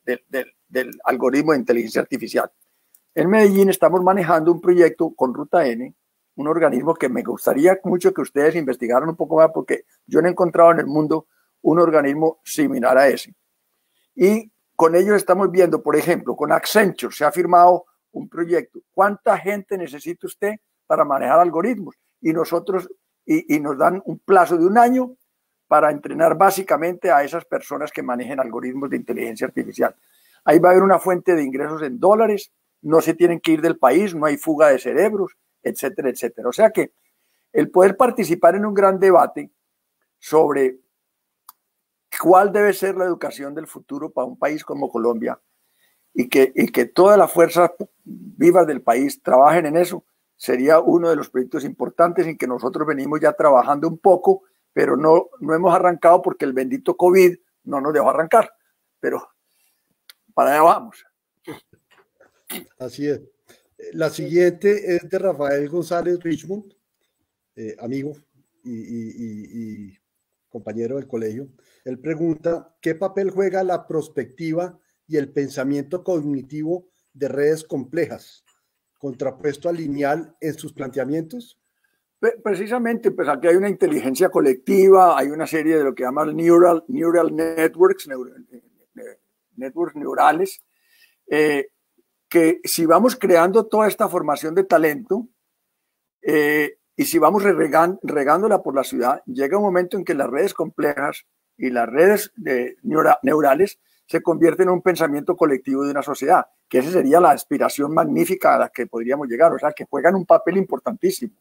algoritmo de inteligencia artificial. En Medellín estamos manejando un proyecto con Ruta N, un organismo que me gustaría mucho que ustedes investigaran un poco más porque yo no he encontrado en el mundo un organismo similar a ese. Y con ellos estamos viendo, por ejemplo, con Accenture se ha firmado un proyecto. ¿Cuánta gente necesita usted para manejar algoritmos? Y nosotros, y nos dan un plazo de 1 año para entrenar básicamente a esas personas que manejen algoritmos de inteligencia artificial. Ahí va a haber una fuente de ingresos en dólares, no se tienen que ir del país, no hay fuga de cerebros, etcétera, etcétera. O sea que el poder participar en un gran debate sobre cuál debe ser la educación del futuro para un país como Colombia y que todas las fuerzas vivas del país trabajen en eso, sería uno de los proyectos importantes en que nosotros venimos ya trabajando un poco, pero no hemos arrancado porque el bendito COVID no nos dejó arrancar, pero para allá vamos. Así es. La siguiente es de Rafael González Richmond, amigo y compañero del colegio. Él pregunta, ¿qué papel juega la prospectiva y el pensamiento cognitivo de redes complejas, contrapuesto al lineal en sus planteamientos? Precisamente, pues aquí hay una inteligencia colectiva, hay una serie de lo que llaman neural networks, networks neurales, que si vamos creando toda esta formación de talento y si vamos regándola por la ciudad, llega un momento en que las redes complejas y las redes neurales se convierten en un pensamiento colectivo de una sociedad, que esa sería la aspiración magnífica a la que podríamos llegar, o sea, que juegan un papel importantísimo.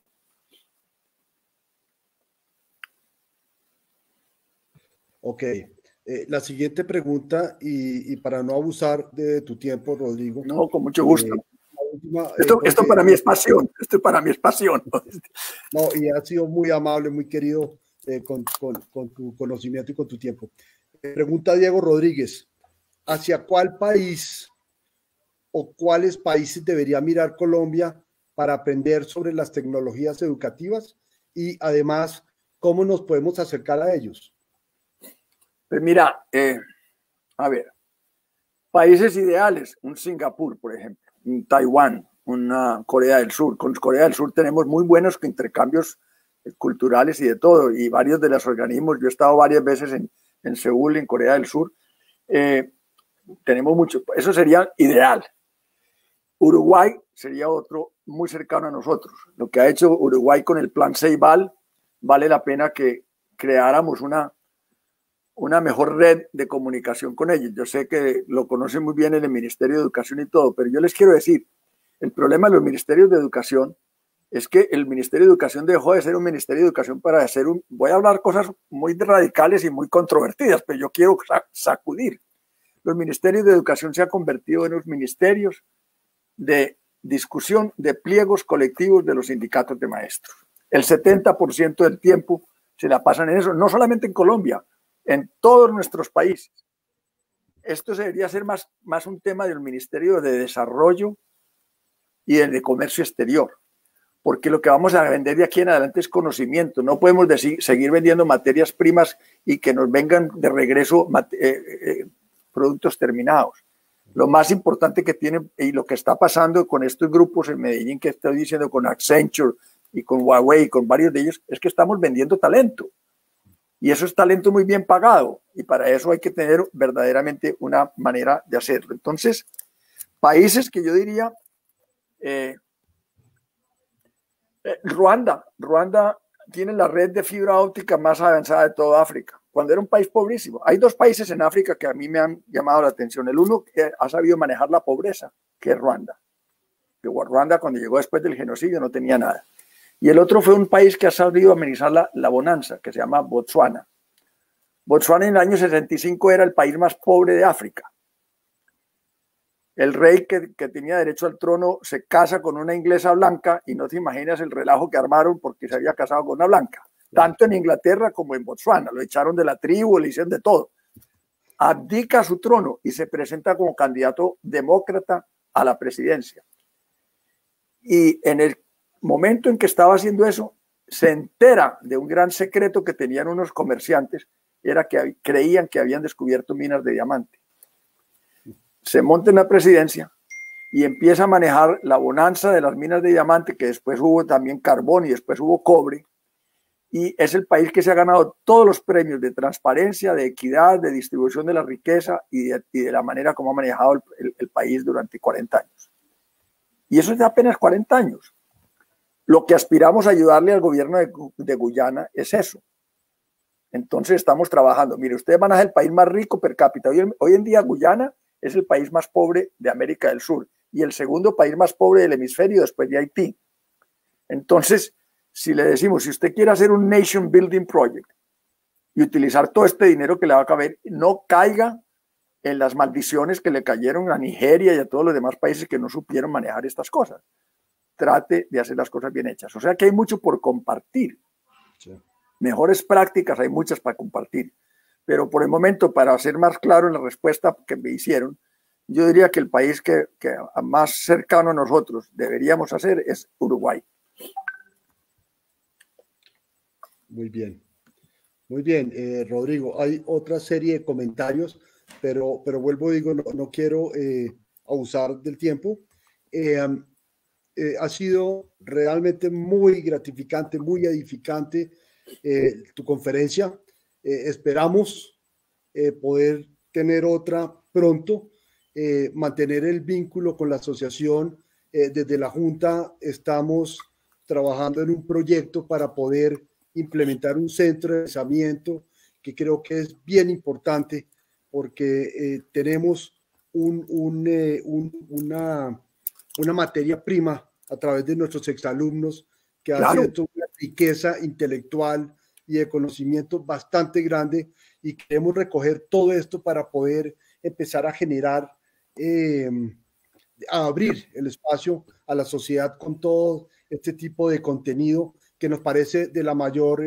Ok. La siguiente pregunta, y para no abusar de tu tiempo, Rodrigo. No, con mucho gusto. Última, esto para mí es pasión. Esto para mí es pasión. No, y has sido muy amable, muy querido con tu conocimiento y con tu tiempo. Pregunta Diego Rodríguez. ¿Hacia cuál país o cuáles países debería mirar Colombia para aprender sobre las tecnologías educativas? Y además, ¿cómo nos podemos acercar a ellos? Pues mira, a ver, países ideales, un Singapur, por ejemplo, un Taiwán, una Corea del Sur. Con Corea del Sur tenemos muy buenos intercambios culturales y de todo, y varios de los organismos, yo he estado varias veces en Seúl, en Corea del Sur, tenemos mucho, eso sería ideal. Uruguay sería otro muy cercano a nosotros. Lo que ha hecho Uruguay con el Plan Ceibal, vale la pena que creáramos una mejor red de comunicación con ellos. Yo sé que lo conocen muy bien en el Ministerio de Educación y todo, pero yo les quiero decir, el problema de los ministerios de educación es que el Ministerio de Educación dejó de ser un Ministerio de Educación para ser voy a hablar cosas muy radicales y muy controvertidas, pero yo quiero sacudir. Los ministerios de educación se han convertido en unos ministerios de discusión de pliegos colectivos de los sindicatos de maestros. El 70% del tiempo se la pasan en eso, no solamente en Colombia, en todos nuestros países. Esto debería ser más un tema del Ministerio de Desarrollo y el de Comercio Exterior, porque lo que vamos a vender de aquí en adelante es conocimiento. No podemos seguir vendiendo materias primas y que nos vengan de regreso productos terminados. Lo más importante que tiene y lo que está pasando con estos grupos en Medellín que estoy diciendo, con Accenture y con Huawei y con varios de ellos, es que estamos vendiendo talento. Y eso es talento muy bien pagado. Y para eso hay que tener verdaderamente una manera de hacerlo. Entonces, países que yo diría, Ruanda tiene la red de fibra óptica más avanzada de toda África, cuando era un país pobrísimo. Hay dos países en África que a mí me han llamado la atención. El uno que ha sabido manejar la pobreza, que es Ruanda. Ruanda, cuando llegó después del genocidio, no tenía nada. Y el otro fue un país que ha sabido amenizar la bonanza, que se llama Botsuana. Botsuana en el año 65 era el país más pobre de África. El rey que tenía derecho al trono se casa con una inglesa blanca y no te imaginas el relajo que armaron porque se había casado con una blanca. Tanto en Inglaterra como en Botsuana. Lo echaron de la tribu, le hicieron de todo. Abdica su trono y se presenta como candidato demócrata a la presidencia. Y en el momento en que estaba haciendo eso, se entera de un gran secreto que tenían unos comerciantes, era que creían que habían descubierto minas de diamante. Se monta en la presidencia y empieza a manejar la bonanza de las minas de diamante, que después hubo también carbón y después hubo cobre, y es el país que se ha ganado todos los premios de transparencia, de equidad, de distribución de la riqueza y de la manera como ha manejado el país durante 40 años. Y eso es de apenas 40 años. Lo que aspiramos a ayudarle al gobierno de Guyana es eso. Entonces estamos trabajando. Mire, ustedes van a ser el país más rico per cápita. Hoy en día Guyana es el país más pobre de América del Sur y el segundo país más pobre del hemisferio después de Haití. Entonces, si le decimos, si usted quiere hacer un Nation Building Project y utilizar todo este dinero que le va a caber, no caiga en las maldiciones que le cayeron a Nigeria y a todos los demás países que no supieron manejar estas cosas. Trate de hacer las cosas bien hechas. O sea que hay mucho por compartir. Sí. Mejores prácticas hay muchas para compartir. Pero por el momento, para ser más claro en la respuesta que me hicieron, yo diría que el país que más cercano a nosotros deberíamos hacer es Uruguay. Muy bien. Muy bien, Rodrigo. Hay otra serie de comentarios, pero vuelvo, digo, no quiero abusar del tiempo. Ha sido realmente muy gratificante, muy edificante tu conferencia. Esperamos poder tener otra pronto, mantener el vínculo con la asociación. Desde la Junta estamos trabajando en un proyecto para poder implementar un centro de pensamiento que creo que es bien importante porque tenemos una materia prima a través de nuestros exalumnos que ha sido una riqueza intelectual y de conocimiento bastante grande, y queremos recoger todo esto para poder empezar a generar, a abrir el espacio a la sociedad con todo este tipo de contenido que nos parece de la mayor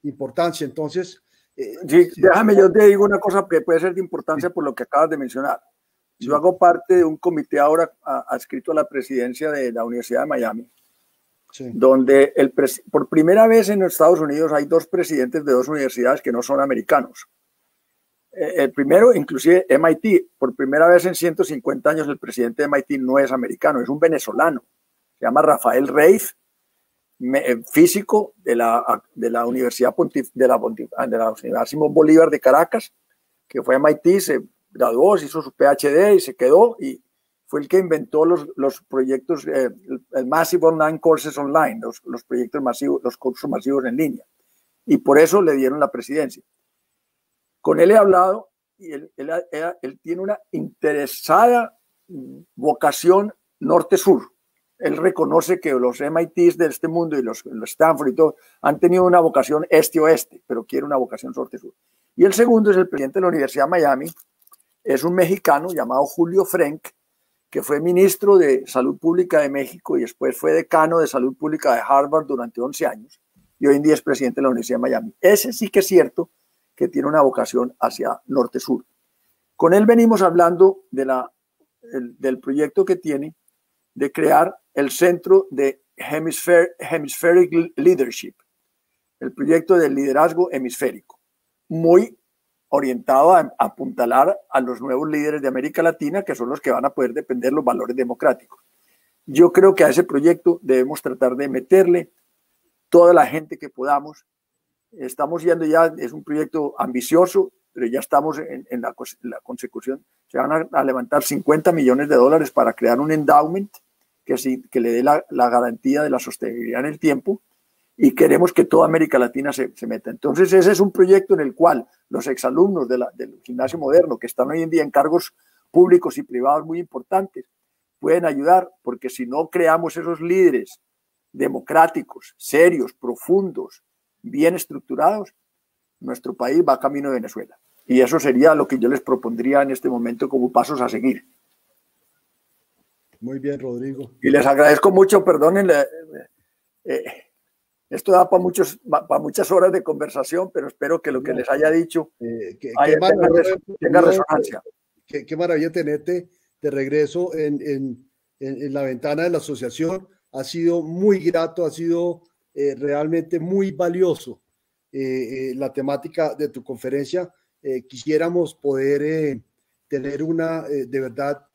importancia. Entonces, sí, déjame, yo te digo una cosa que puede ser de importancia, sí, por lo que acabas de mencionar. Yo hago parte de un comité ahora adscrito a la presidencia de la Universidad de Miami, sí, donde por primera vez en Estados Unidos hay dos presidentes de dos universidades que no son americanos. El primero, inclusive MIT, por primera vez en 150 años el presidente de MIT no es americano, es un venezolano. Se llama Rafael Reif, físico de la Universidad Simón Bolívar de Caracas, que fue a MIT, se graduó, se hizo su PhD y se quedó, y fue el que inventó los proyectos, el Massive Online Courses Online, los proyectos masivos, los cursos masivos en línea, y por eso le dieron la presidencia. Con él he hablado y él tiene una interesada vocación norte-sur. Él reconoce que los MITs de este mundo y los Stanford y todo han tenido una vocación este-oeste, pero quiere una vocación norte-sur. Y el segundo es el presidente de la Universidad de Miami, es un mexicano llamado Julio Frenk, que fue ministro de Salud Pública de México y después fue decano de Salud Pública de Harvard durante 11 años y hoy en día es presidente de la Universidad de Miami. Ese sí que es cierto que tiene una vocación hacia norte-sur. Con él venimos hablando del proyecto que tiene de crear el Centro de Hemispheric Leadership, el proyecto del liderazgo hemisférico, muy orientado a apuntalar a los nuevos líderes de América Latina, que son los que van a poder defender los valores democráticos. Yo creo que a ese proyecto debemos tratar de meterle toda la gente que podamos. Estamos yendo ya, es un proyecto ambicioso, pero ya estamos en la consecución. Se van a levantar $50 millones para crear un endowment que le dé la garantía de la sostenibilidad en el tiempo, y queremos que toda América Latina se meta. Entonces ese es un proyecto en el cual los exalumnos del Gimnasio Moderno, que están hoy en día en cargos públicos y privados muy importantes, pueden ayudar, porque si no creamos esos líderes democráticos, serios, profundos, bien estructurados, nuestro país va camino de Venezuela. Y eso sería lo que yo les propondría en este momento como pasos a seguir. Muy bien, Rodrigo. Y les agradezco mucho, perdonen, esto da para muchas horas de conversación, pero espero que lo que les haya dicho tenga resonancia. Qué maravilla tenerte de regreso en la ventana de la asociación. Ha sido muy grato, ha sido realmente muy valioso la temática de tu conferencia. Quisiéramos poder tener una de verdad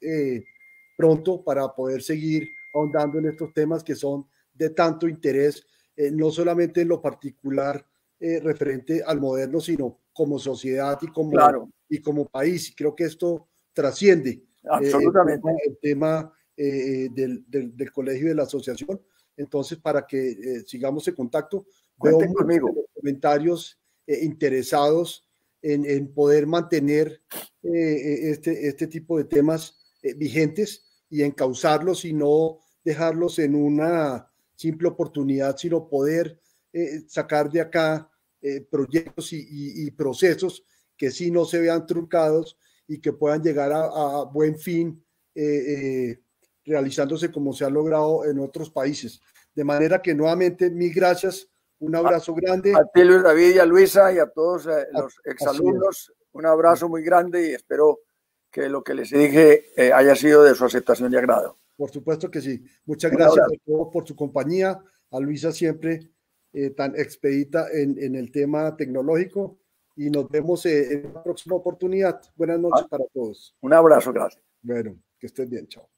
pronto para poder seguir ahondando en estos temas que son de tanto interés, no solamente en lo particular referente al moderno, sino como sociedad y como país. Creo que esto trasciende absolutamente el tema del colegio y de la asociación. Entonces, para que sigamos en contacto, veo muchos comentarios interesados en poder mantener este tipo de temas vigentes y encauzarlos y no dejarlos en una simple oportunidad, sino poder sacar de acá proyectos y procesos que sí no se vean truncados y que puedan llegar a buen fin, realizándose como se ha logrado en otros países. De manera que nuevamente, mil gracias, un abrazo grande. A ti, Luis David, y a Luisa, y a todos los exalumnos, un abrazo muy grande, y espero que lo que les dije haya sido de su aceptación y agrado. Por supuesto que sí. Muchas gracias a todos por su compañía. A Luisa siempre tan expedita en el tema tecnológico, y nos vemos en una próxima oportunidad. Buenas noches para todos. Un abrazo, gracias. Bueno, que estés bien, chao.